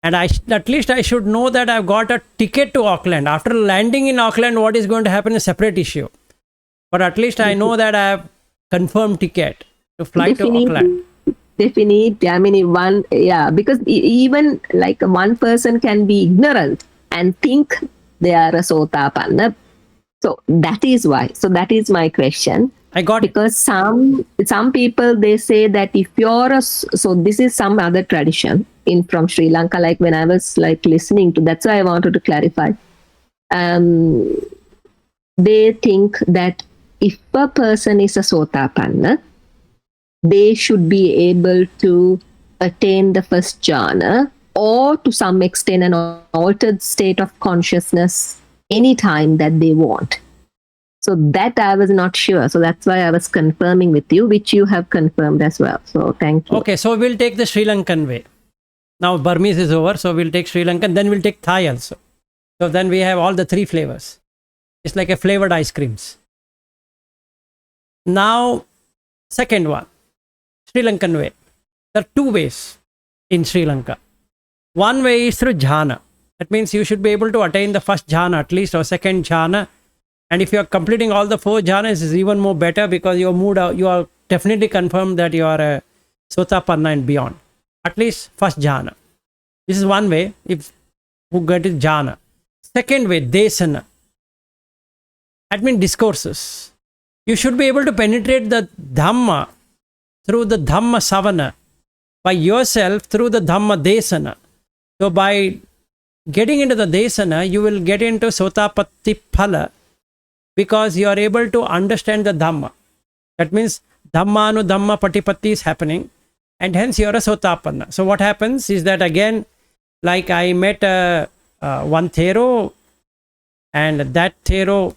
and at least I should know that I've got a ticket to Auckland. After landing in Auckland, what is going to happen is a separate issue. But at least I know that I have confirmed ticket to fly to Auckland. Definitely. I mean, because even like one person can be ignorant and think they are a Sotapanna. So that is why. So that is my question. I got it. Because some people, they say that if you're so this is some other tradition from Sri Lanka, like when I was like listening to, that's why I wanted to clarify. They think that if a person is a Sotapanna, they should be able to attain the first jhana, or to some extent an altered state of consciousness anytime that they want. So that I was not sure. So that's why I was confirming with you, which you have confirmed as well. So thank you. Okay, so we'll take the Sri Lankan way. Now Burmese is over, so we'll take Sri Lankan, then we'll take Thai also. So then we have all the 3 flavors. It's like a flavored ice creams. Now, second one, Sri Lankan way. There are 2 ways in Sri Lanka. One way is through jhana. That means you should be able to attain the first jhana at least, or second jhana. And if you are completing all the 4 jhanas, is even more better, because you are moved out. You are definitely confirmed that you are a Sotapanna and beyond. At least first jhana. This is one way. If who get it jhana. Second way, desana. That means discourses. You should be able to penetrate the Dhamma through the Dhamma savana by yourself through the Dhamma desana. So by getting into the desana, you will get into Sotapatti phala, because you are able to understand the Dhamma. That means Dhammanu Dhamma Patipatti is happening. and hence you're a Sotapanna. So what happens is that again, like I met one Thero, and that Thero,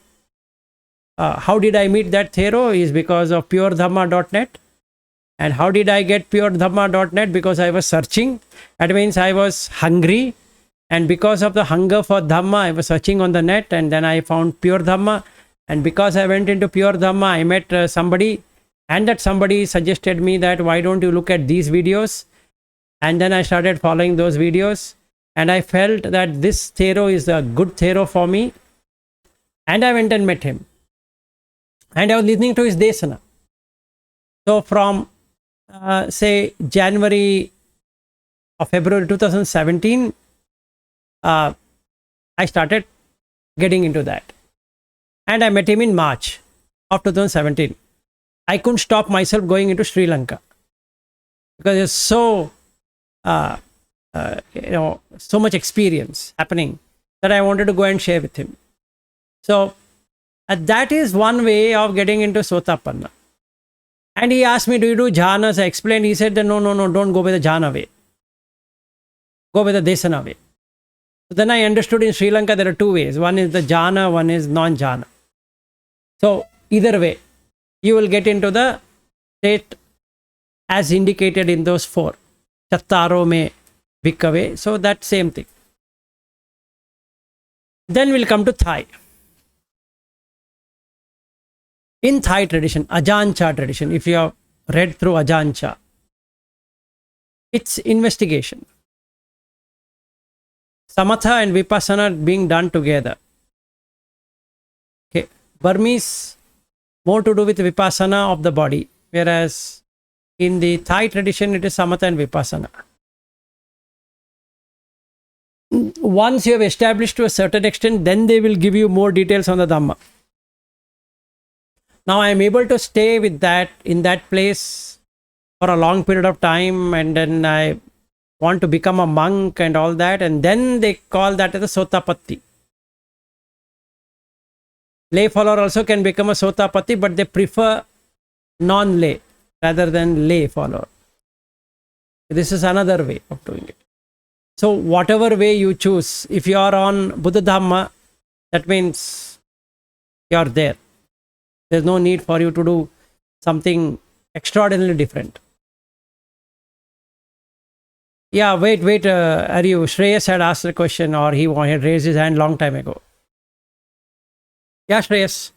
how did I meet that Thero is because of puredhamma.net. And how did I get puredhamma.net? Because I was searching. That means I was hungry. And because of the hunger for Dhamma, I was searching on the net, and then I found Pure Dhamma. And because I went into Pure Dhamma, I met somebody, and that somebody suggested me that why don't you look at these videos? And then I started following those videos, and I felt that this Thero is a good Thero for me. And I went and met him. And I was listening to his desana. So from say January or February 2017, I started getting into that. And I met him in March of 2017. I couldn't stop myself going into Sri Lanka because it's so, so much experience happening that I wanted to go and share with him. So that is one way of getting into Sotapanna. And he asked me, do you do jhanas? I explained. He said, no, don't go by the jhana way. Go by the desana way. So then I understood in Sri Lanka there are two ways. One is the jhana, one is non-jhana. So either way, you will get into the state as indicated in those four. Chattaro me vikave. So that same thing. Then we'll come to Thai. In Thai tradition, Ajancha tradition, if you have read through Ajancha, it's investigation. Samatha and Vipassana being done together. Okay. Burmese, more to do with Vipassana of the body, whereas in the Thai tradition, it is Samatha and Vipassana. Once you have established to a certain extent, then they will give you more details on the Dhamma. Now I am able to stay with that in that place for a long period of time, and then I want to become a monk and all that, and then they call that as a Sotapatti. Lay follower also can become a Sotapatti, but they prefer non-lay rather than lay follower. This is another way of doing it. So whatever way you choose, if you are on Buddha Dhamma, that means you are there. There's no need for you to do something extraordinarily different. Yeah, wait, are you? Shreyas had asked a question, or he had raised his hand long time ago. Yeah, Shreyas.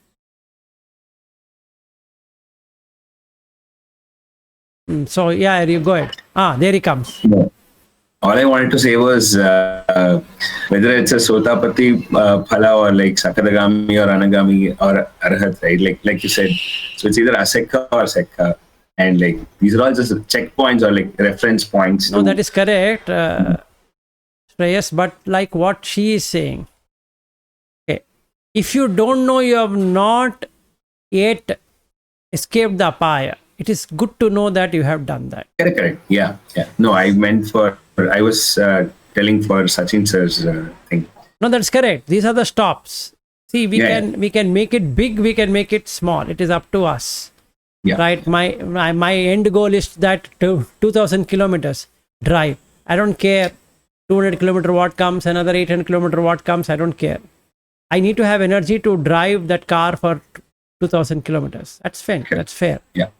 So, yeah, Aryu, go ahead. There he comes. Yeah. All I wanted to say was whether it's a Sotapatti phala or like Sakadagami or Anagami or Arhat, right? Like you said, so it's either Asekha or Sekha, and like these are all just checkpoints or like reference points. No, that is correct, Shreyas, but like what she is saying, okay, if you don't know, you have not yet escaped the apaya, it is good to know that you have done that. Correct. Yeah. No, I meant I was telling for Sachin sir's thing. No, that's correct. These are the stops. See, we can make it big, we can make it small. It is up to us. Yeah. Right? My end goal is that 2,000 kilometers drive. I don't care. 200 kilometer what comes, another 800 kilometer what comes. I don't care. I need to have energy to drive that car for 2,000 kilometers. That's fair. Okay. That's fair. Yeah.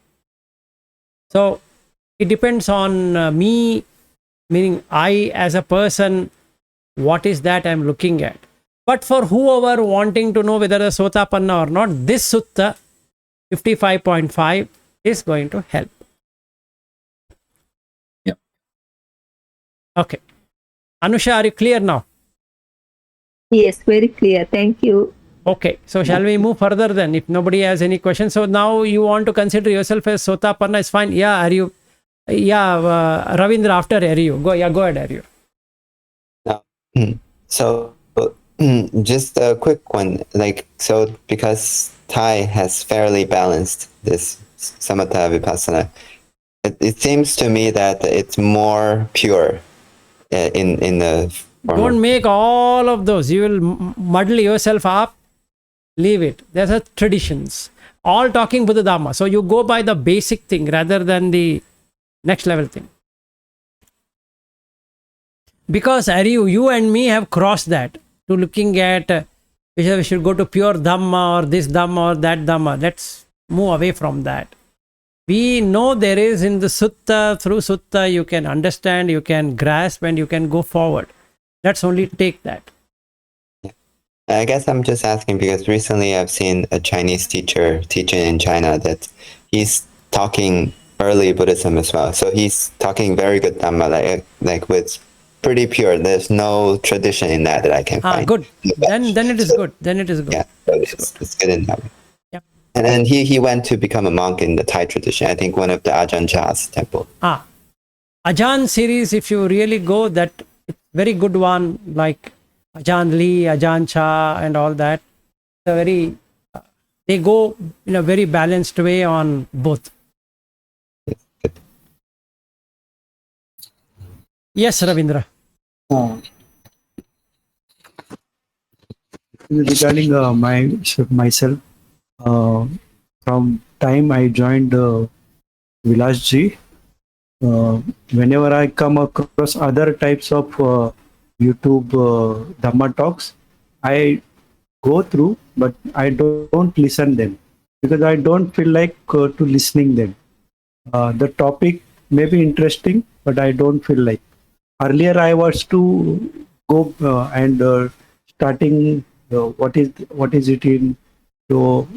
So it depends on me, meaning I as a person, what is that I'm looking at. But for whoever wanting to know whether the Sotapanna or not, this sutta 55.5 is going to help. Yeah. Okay. Anusha, are you clear now? Yes, very clear. Thank you. Okay. So shall we move further then, if nobody has any questions? So now you want to consider yourself as Sotapanna, is fine. Yeah, are you? Yeah, Ravindra, after Aryu. Go ahead, Aryu. So just a quick one, so because Thai has fairly balanced this samatha vipassana, it seems to me that it's more pure in the form. Don't make all of those. You will muddle yourself up. Leave it. There's a traditions. All talking Buddha Dhamma. So you go by the basic thing rather than the Next level thing. Because you and me have crossed that to looking at whether we should go to pure Dhamma or this Dhamma or that Dhamma. Let's move away from that. We know there is in the sutta, through sutta, you can understand, you can grasp, and you can go forward. Let's only take that. I guess I'm just asking because recently I've seen a Chinese teacher teaching in China that he's talking early Buddhism as well. So he's talking very good Dhamma, like with pretty pure. There's no tradition in that I can find. Good. Then it is good. Then it is good. Yeah, so it's good in that way. Yep. And then he went to become a monk in the Thai tradition. I think one of the Ajahn Chah's temple. Ajahn series, if you really go, that it's very good one, like Ajahn Lee, Ajahn Chah, and all that. They go in a very balanced way on both. Yes, Ravindra. Regarding myself, from time I joined Vilasji, whenever I come across other types of YouTube Dhamma talks, I go through, but I don't listen them because I don't feel like to listening them. The topic may be interesting, but I don't feel like. Earlier, I was to go and starting what is it in, so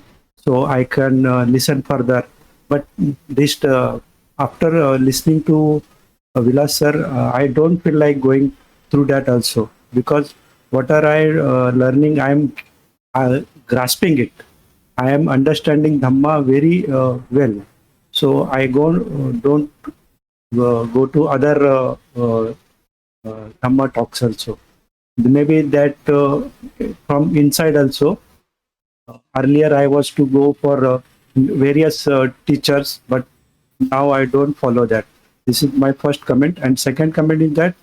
I can listen further. But this after listening to Vilas sir, I don't feel like going through that also, because what are I learning? I am grasping it. I am understanding Dhamma very well. So I don't go to other Dhamma talks also. Maybe that from inside also. Earlier I was to go for various teachers, but now I don't follow that. This is my first comment. And second comment is that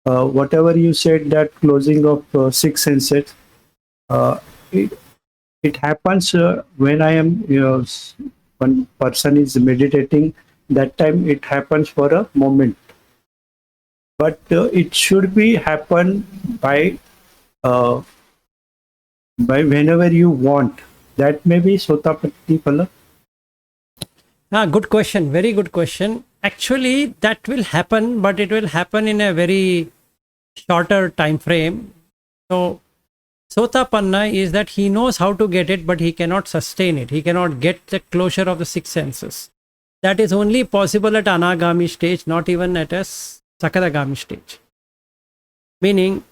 whatever you said, that closing of six senses, it happens when I am, one person is meditating, that time it happens for a moment. But it should be happen by whenever you want. That may be Sotapatti phala. Good question. Very good question. Actually, that will happen, but it will happen in a very shorter time frame. So, Sotapanna is that he knows how to get it, but he cannot sustain it. He cannot get the closure of the six senses. That is only possible at Anagami stage, not even at a Sakadagami stage. Meaning,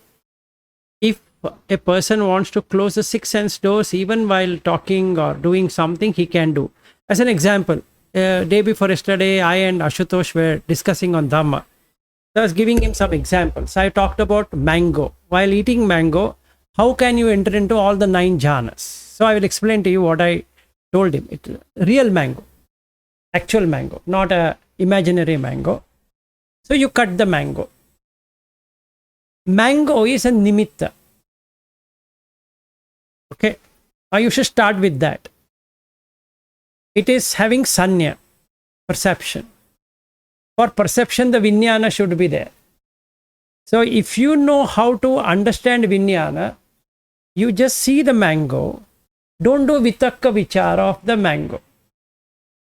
if a person wants to close the six sense doors, even while talking or doing something, he can do. As an example, day before yesterday, I and Ashutosh were discussing on Dhamma. So I was giving him some examples. I talked about mango. While eating mango, how can you enter into all the 9 jhanas? So I will explain to you what I told him. It's real mango, actual mango, not a imaginary mango. So you cut the mango. Mango is a nimitta. Okay. Now you should start with that. It is having sanya, perception. For perception, the vinyana should be there. So if you know how to understand vinyana, you just see the mango. Don't do vitakka vichara of the mango.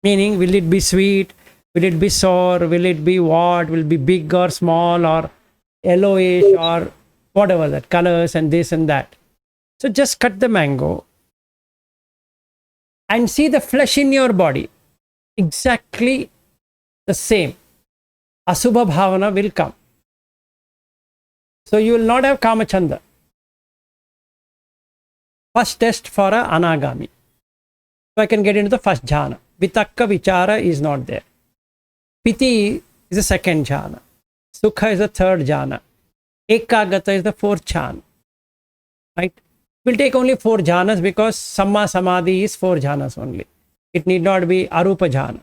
Meaning, will it be sweet? Will it be sour? Will it be what? Will it be big or small or yellowish or whatever that colors and this and that. So just cut the mango and see the flesh in your body. Exactly the same. Asubha bhavana will come. So you will not have kamachanda. First test for a anagami. So I can get into the first jhana. Vitakka vichara is not there. Piti is the second jhana. Sukha is the third jhana. Ekagata is the fourth jhana. Right? It will take only 4 jhanas because Samma Samadhi is 4 jhanas only. It need not be Arupa jhana.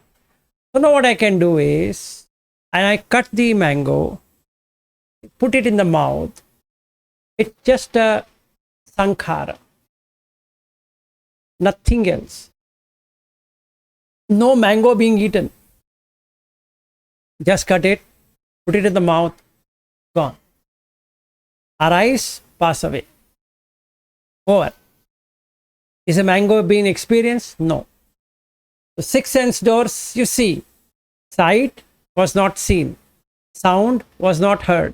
So now what I can do is, and I cut the mango, put it in the mouth. It's just a sankhara. Nothing else. No mango being eaten. Just cut it, put it in the mouth, gone. Our eyes pass away. Over. Is a mango being experienced? No. The six sense doors you see. Sight was not seen. Sound was not heard.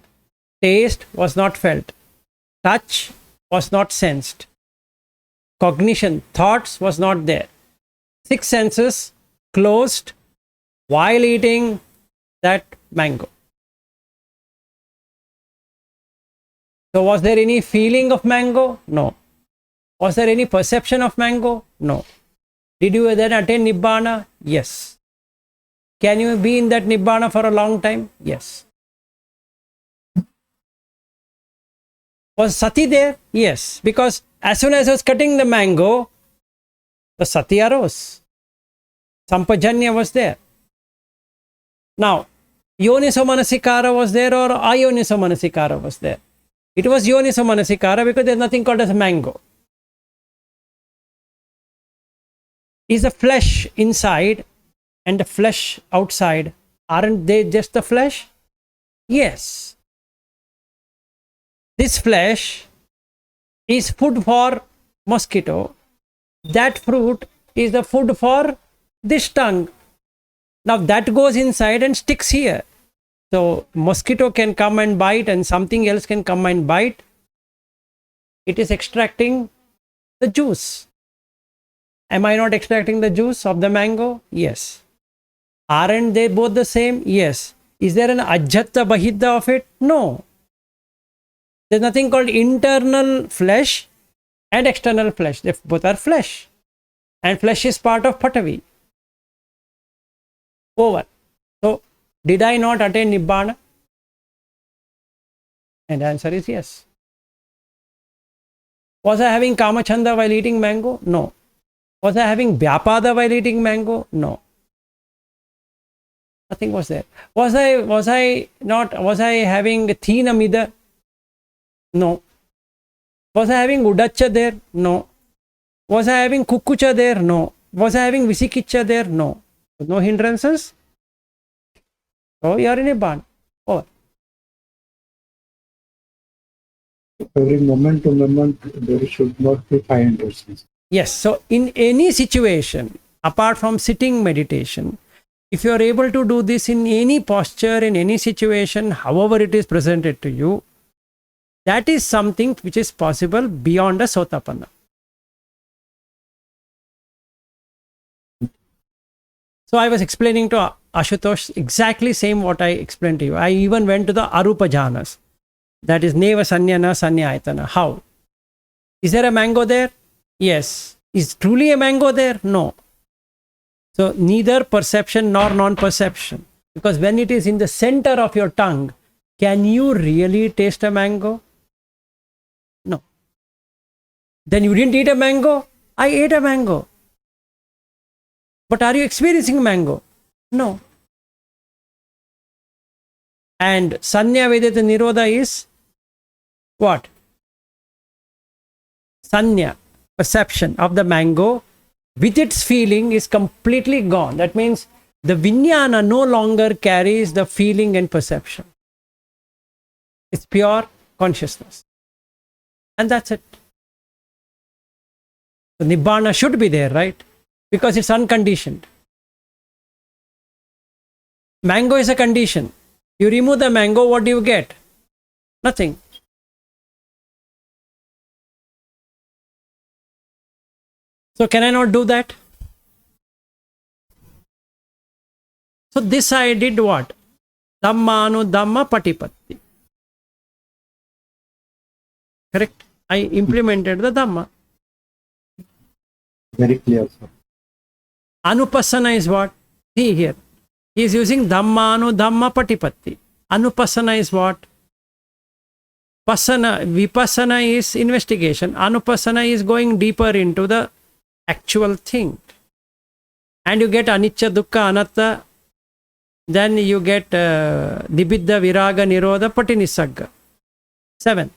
Taste was not felt. Touch was not sensed. Cognition, thoughts was not there. Six senses closed while eating that mango. So was there any feeling of mango? No. Was there any perception of mango? No. Did you then attain Nibbana? Yes. Can you be in that Nibbana for a long time? Yes. Was Sati there? Yes. Because as soon as I was cutting the mango, the Sati arose. Sampajanya was there. Now, Yoniso Manasikara was there or Ayoniso Manasikara was there? It was Yoniso Manasikara because there is nothing called as mango. Is the flesh inside and the flesh outside, aren't they just the flesh? Yes. This flesh is food for mosquito. That fruit is the food for this tongue. Now that goes inside and sticks here. So mosquito can come and bite and something else can come and bite. It is extracting the juice. Am I not extracting the juice of the mango? Yes. Aren't they both the same? Yes. Is there an ajjatta bahidda of it? No. There's nothing called internal flesh and external flesh. They both are flesh. And flesh is part of Patavi. Over. So, did I not attain Nibbana? And the answer is yes. Was I having Kamachanda while eating mango? No. Was I having Vyapada while eating mango? No. Nothing was there. Was I having Thina Mida? No. Was I having Udacha there? No. Was I having Kukucha there? No. Was I having Visikicha there? No. No hindrances. So you are in a band. Over. Every moment to moment, there should not be 500 senses. Yes. So in any situation, apart from sitting meditation, if you are able to do this in any posture, in any situation, however it is presented to you, that is something which is possible beyond a Sotapanna. So I was explaining to Ashutosh exactly same what I explained to you. I even went to the Arupa Jhanas. That is Neva Sanyana Sanyayatana. How? Is there a mango there? Yes. Is truly a mango there? No. So neither perception nor non-perception. Because when it is in the center of your tongue, can you really taste a mango? No. Then you didn't eat a mango? I ate a mango. But are you experiencing mango? No. And Sanya Vedita Nirodha is what? Sanya, perception of the mango with its feeling is completely gone. That means the Vijnana no longer carries the feeling and perception. It's pure consciousness. And that's it. So Nibbana should be there, right? Because it's unconditioned. Mango is a condition. You remove the mango, what do you get? Nothing. So can I not do that? So this I did what? Dhammanu Dhamma Patipatti. Correct? I implemented the Dhamma. Very clear, sir. Anupassana is what? See here. He is using Dhammanu Dhamma Patipatti. Anupassana is what? Vipassana is investigation. Anupassana is going deeper into the actual thing. And you get Anicca, Dukkha, Anatta. Then you get Nibbidda, Viraga, Nirodha, Patinisagga. 7.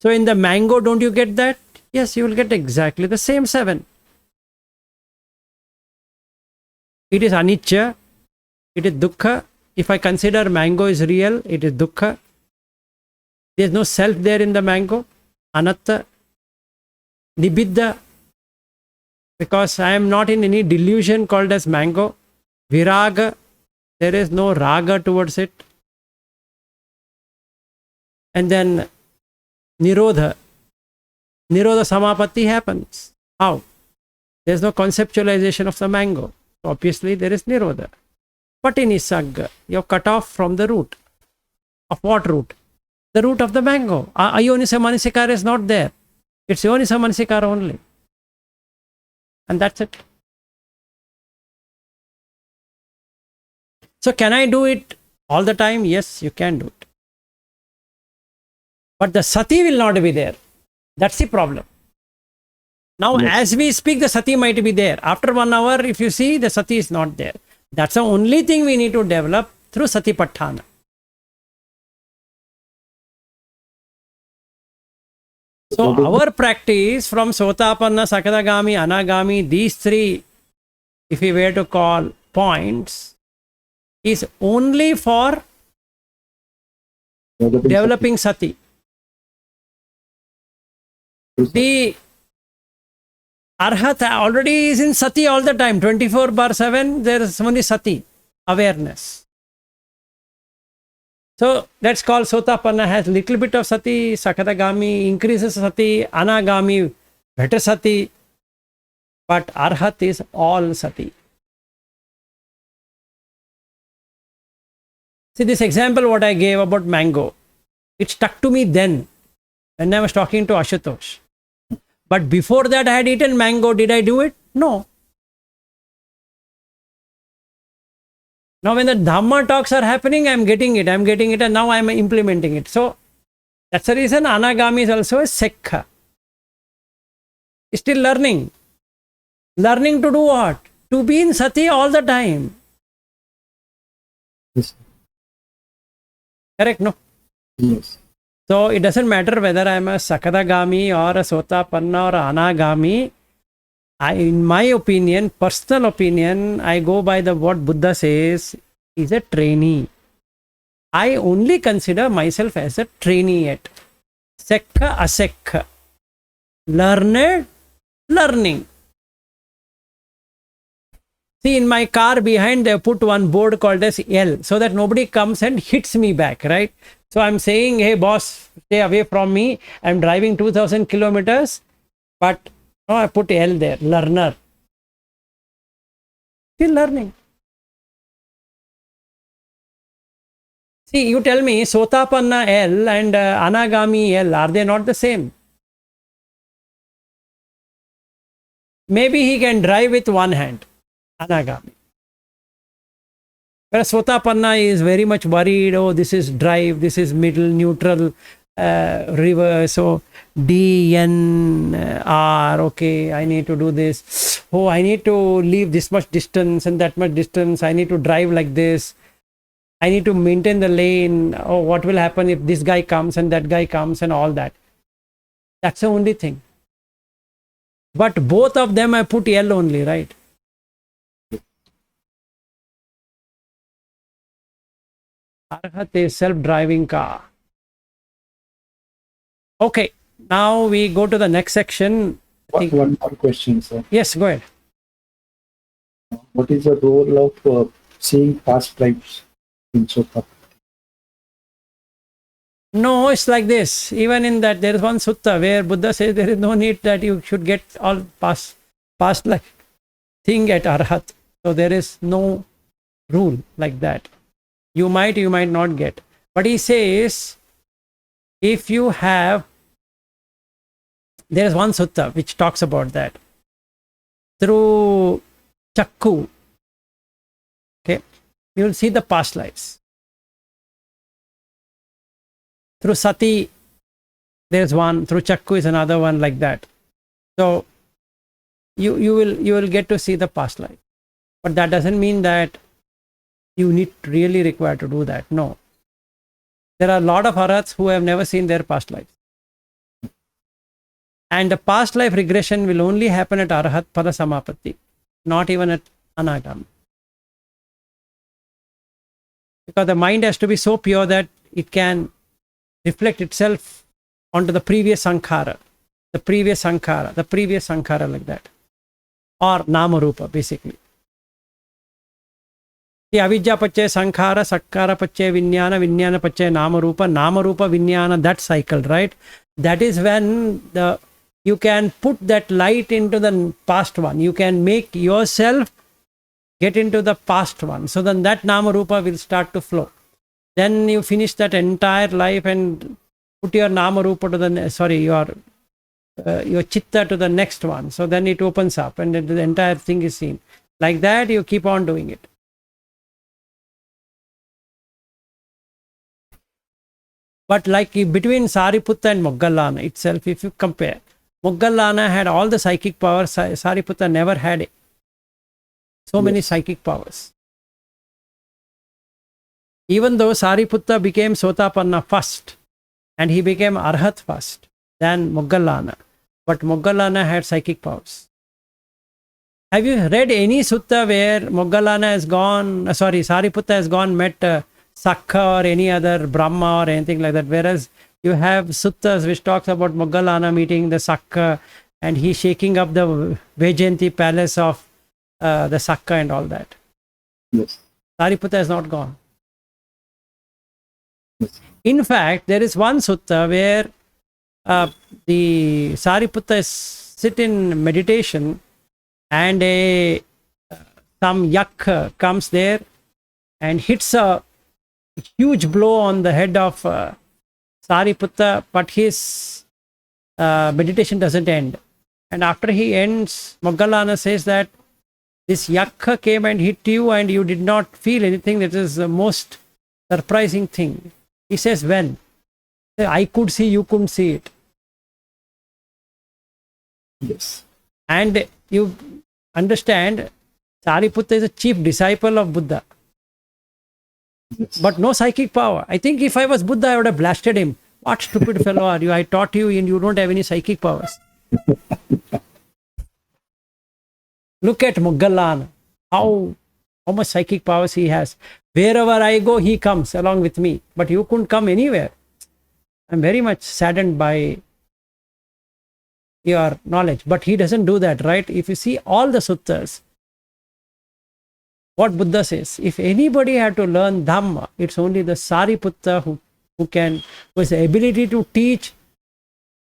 So in the mango, don't you get that? Yes, you will get exactly the same 7. It is Anicca, it is Dukkha, if I consider mango is real, it is dukkha. There is no self there in the mango. Anatta. Nibbidda. Because I am not in any delusion called as mango. Viraga. There is no raga towards it. And then Nirodha. Nirodha Samapatti happens. How? There is no conceptualization of the mango. So obviously there is Nirodha. Patinisagga. You are cut off from the root. Of what root? The root of the mango. Ayonisa Manasikara is not there. It's Yonisa Manasikara only. And that's it. So can I do it all the time? Yes, you can do it. But the sati will not be there. That's the problem. Now, as we speak, the sati might be there. After 1 hour, if you see, the sati is not there. That's the only thing we need to develop through satipatthana. So our practice from Sotapanna, Sakadagami, Anagami, these three, if we were to call points, is only for developing sati. The Arhat already is in sati all the time, 24/7, there is only sati, awareness. So let's call Sotapanna has little bit of sati, Sakadagami increases sati, Anagami better sati, but Arhat is all sati. See this example what I gave about mango, it stuck to me then when I was talking to Ashutosh. But before that I had eaten mango, did I do it? No. Now when the Dhamma talks are happening, I am getting it, and now I am implementing it. So that's the reason Anagami is also a Sekha. Still learning. Learning to do what? To be in sati all the time. Yes. Correct, no? Yes. So it doesn't matter whether I am a Sakadagami or a Sotapanna or a Anagami. In my opinion, personal opinion, I go by the what Buddha says is a trainee. I only consider myself as a trainee yet. Sekha, asekha. Learned, learning. See, in my car behind, they put one board called as L so that nobody comes and hits me back, right? So I'm saying, hey boss, stay away from me. I'm driving 2000 kilometers, but no, I put L there, learner. Still learning. See, you tell me, Sotapanna L and Anagami L, are they not the same? Maybe he can drive with one hand, Anagami. Whereas Sotapanna is very much worried, oh, this is drive, this is middle, neutral, reverse, so D, N, R, okay, I need to do this. Oh, I need to leave this much distance and that much distance. I need to drive like this. I need to maintain the lane. Oh, what will happen if this guy comes and that guy comes and all that. That's the only thing. But both of them I put L only, right? Arhat is self-driving car. Okay, now we go to the next section. One more question, sir. Yes, go ahead. What is the role of seeing past lives in Sotapatti? No, it's like this. Even in that, there is one sutta where Buddha says there is no need that you should get all past life thing at Arhat. So there is no rule like that. You might not get. But he says, if you have, there is one sutta which talks about that. Through Chakku, okay, you will see the past lives. Through Sati, there is one. Through Chakku is another one like that. So you will get to see the past life. But that doesn't mean that you need really required to do that. No. There are a lot of arhats who have never seen their past lives. And the past life regression will only happen at Arhat Phala Samapatti, not even at Anagami. because the mind has to be so pure that it can reflect itself onto the previous sankhara, the previous sankhara like that, or nama rupa basically. The avidya pachay sankhara, sakkara pachay vinyana, vinyana pachay nama rupa vinyana, that cycle, right? That is when you can put that light into the past one. You can make yourself get into the past one. So then that nama rupa will start to flow. Then you finish that entire life and put your nama rupa to your chitta to the next one. So then it opens up and the entire thing is seen. Like that, you keep on doing it. But like between Sariputta and Moggallana itself, if you compare, Moggallana had all the psychic powers. Sariputta never had so many psychic powers. Even though Sariputta became Sotapanna first and he became Arhat first, than Moggallana, but Moggallana had psychic powers. Have you read any sutta where Sariputta has gone met Sakka or any other Brahma or anything like that? Whereas you have suttas which talks about Moggallana meeting the Sakka and he shaking up the Vajayanti palace of the Sakka and all that. Yes. Sariputta has not gone. Yes. In fact, there is one sutta where the Sariputta is sit in meditation and some yak comes there and hits a huge blow on the head of Sariputta, but his meditation doesn't end. And after he ends, Moggallana says that this yakka came and hit you and you did not feel anything. That is the most surprising thing. He says, when? I could see, you couldn't see it. Yes. And you understand, Sariputta is a chief disciple of Buddha. Yes. But no psychic power. I think if I was Buddha, I would have blasted him. What stupid fellow are you? I taught you and you don't have any psychic powers. Look at Moggallana. How much psychic powers he has. Wherever I go, he comes along with me. But you couldn't come anywhere. I'm very much saddened by your knowledge. But he doesn't do that, right? If you see all the suttas, what Buddha says, if anybody had to learn Dhamma, it's only the Sariputta who has the ability to teach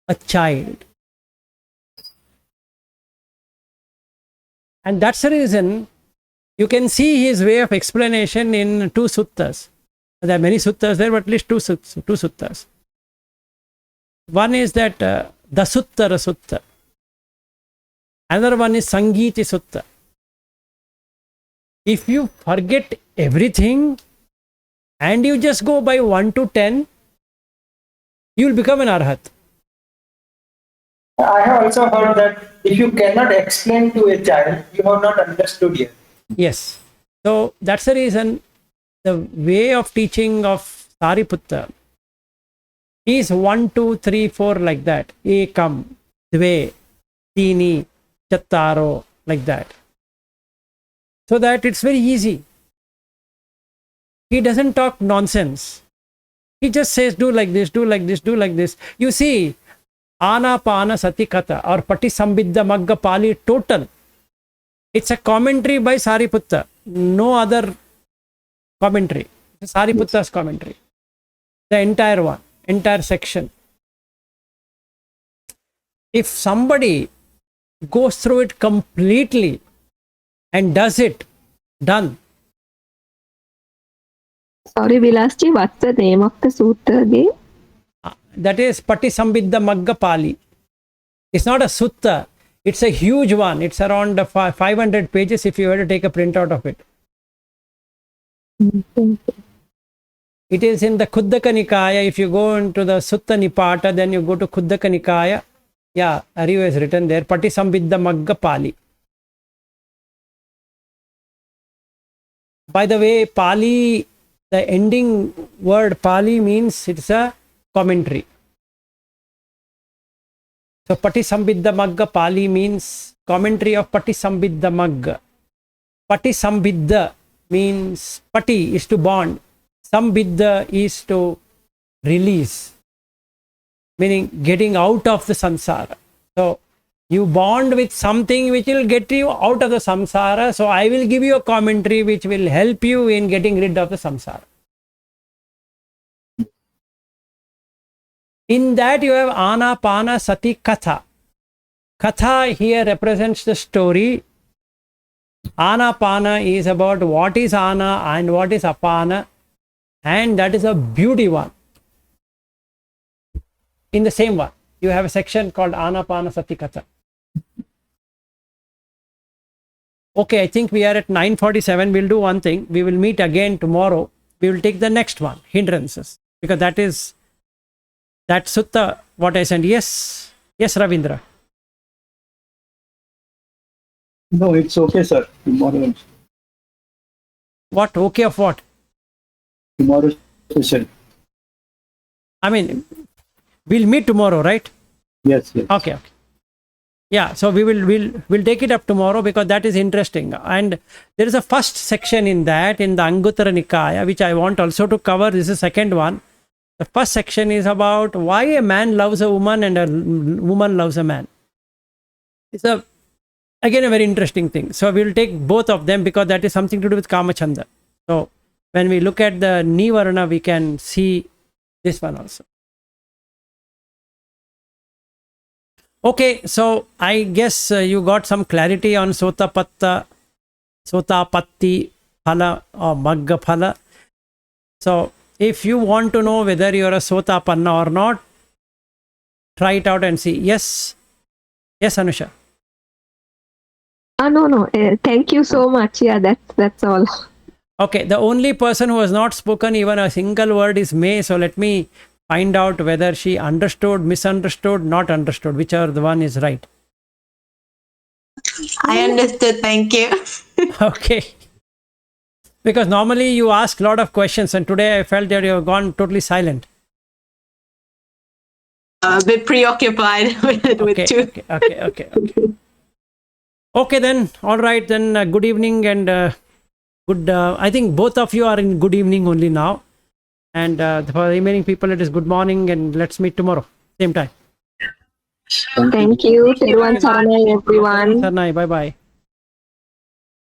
a child. And that's the reason you can see his way of explanation in two suttas. There are many suttas there, but at least two suttas. One is that Dasuttara Sutta. Another one is Sangiti Sutta. If you forget everything and you just go by 1 to 10, you will become an Arhat. I have also heard that if you cannot explain to a child, you have not understood yet. Yes. So that's the reason the way of teaching of Sariputta is 1, 2, 3, 4 like that. Ekam, Dve, Tini, Chattaro, like that. So that it's very easy. He doesn't talk nonsense. He just says, do like this, do like this, do like this. You see, Anapana Satikata or Patisambidda Magga Pali total. It's a commentary by Sariputta. No other commentary. Sariputta's commentary. The entire one, entire section. If somebody goes through it completely and does it, done. Sorry, Vilasji, what's the name of the sutta again? That is Patisambidda Magga Pali. It's not a sutta. It's a huge one. It's around 500 pages if you were to take a printout of it. It is in the Khuddaka Nikaya. If you go into the Sutta Nipata, then you go to Khuddaka Nikaya. Yeah, Ariva is written there. Patisambidda Magga Pali. By the way, Pali, the ending word Pali means it's a commentary. So Patisambidda Magga Pali means commentary of Patisambidda Magga. Patisambidda means Pati is to bond. Sambiddha is to release, meaning getting out of the samsara. So you bond with something which will get you out of the samsara. So I will give you a commentary which will help you in getting rid of the samsara. In that you have Anapana Sati Katha. Katha here represents the story. Anapana is about what is Ana and what is Apana, and that is a beauty one. In the same one, you have a section called Anapana Sati Katha. Okay, I think we are at 9:47. We'll do one thing. We will meet again tomorrow. We will take the next one, hindrances, because that is that sutta what I sent. Yes, Ravindra. No, it's okay, sir. What? Okay of what? Tomorrow's session. I mean, we'll meet tomorrow, right? Yes. Okay. Yeah, so we'll take it up tomorrow because that is interesting. And there is a first section in that, in the Anguttara Nikaya, which I want also to cover. This is the second one. The first section is about why a man loves a woman and a woman loves a man. It's again a very interesting thing. So we'll take both of them because that is something to do with Kamachanda. So when we look at the Nivarana, we can see this one also. Okay, so I guess you got some clarity on Sotapatti, phala or Magga phala. So if you want to know whether you are a Sotapanna or not, try it out and see. Yes, Anusha. No. Thank you so much. Yeah, that's all. Okay, the only person who has not spoken even a single word is May. So let me find out whether she understood, misunderstood, not understood, whichever the one is right. I understood. Thank you. Okay. Because normally you ask a lot of questions and today I felt that you have gone totally silent. A bit preoccupied with two. Okay. Okay then, all right then, good evening and good, I think both of you are in good evening only now. And for the remaining people, it is good morning and let's meet tomorrow, same time. Thank you. Teruvan Saranai, everyone. Bye bye.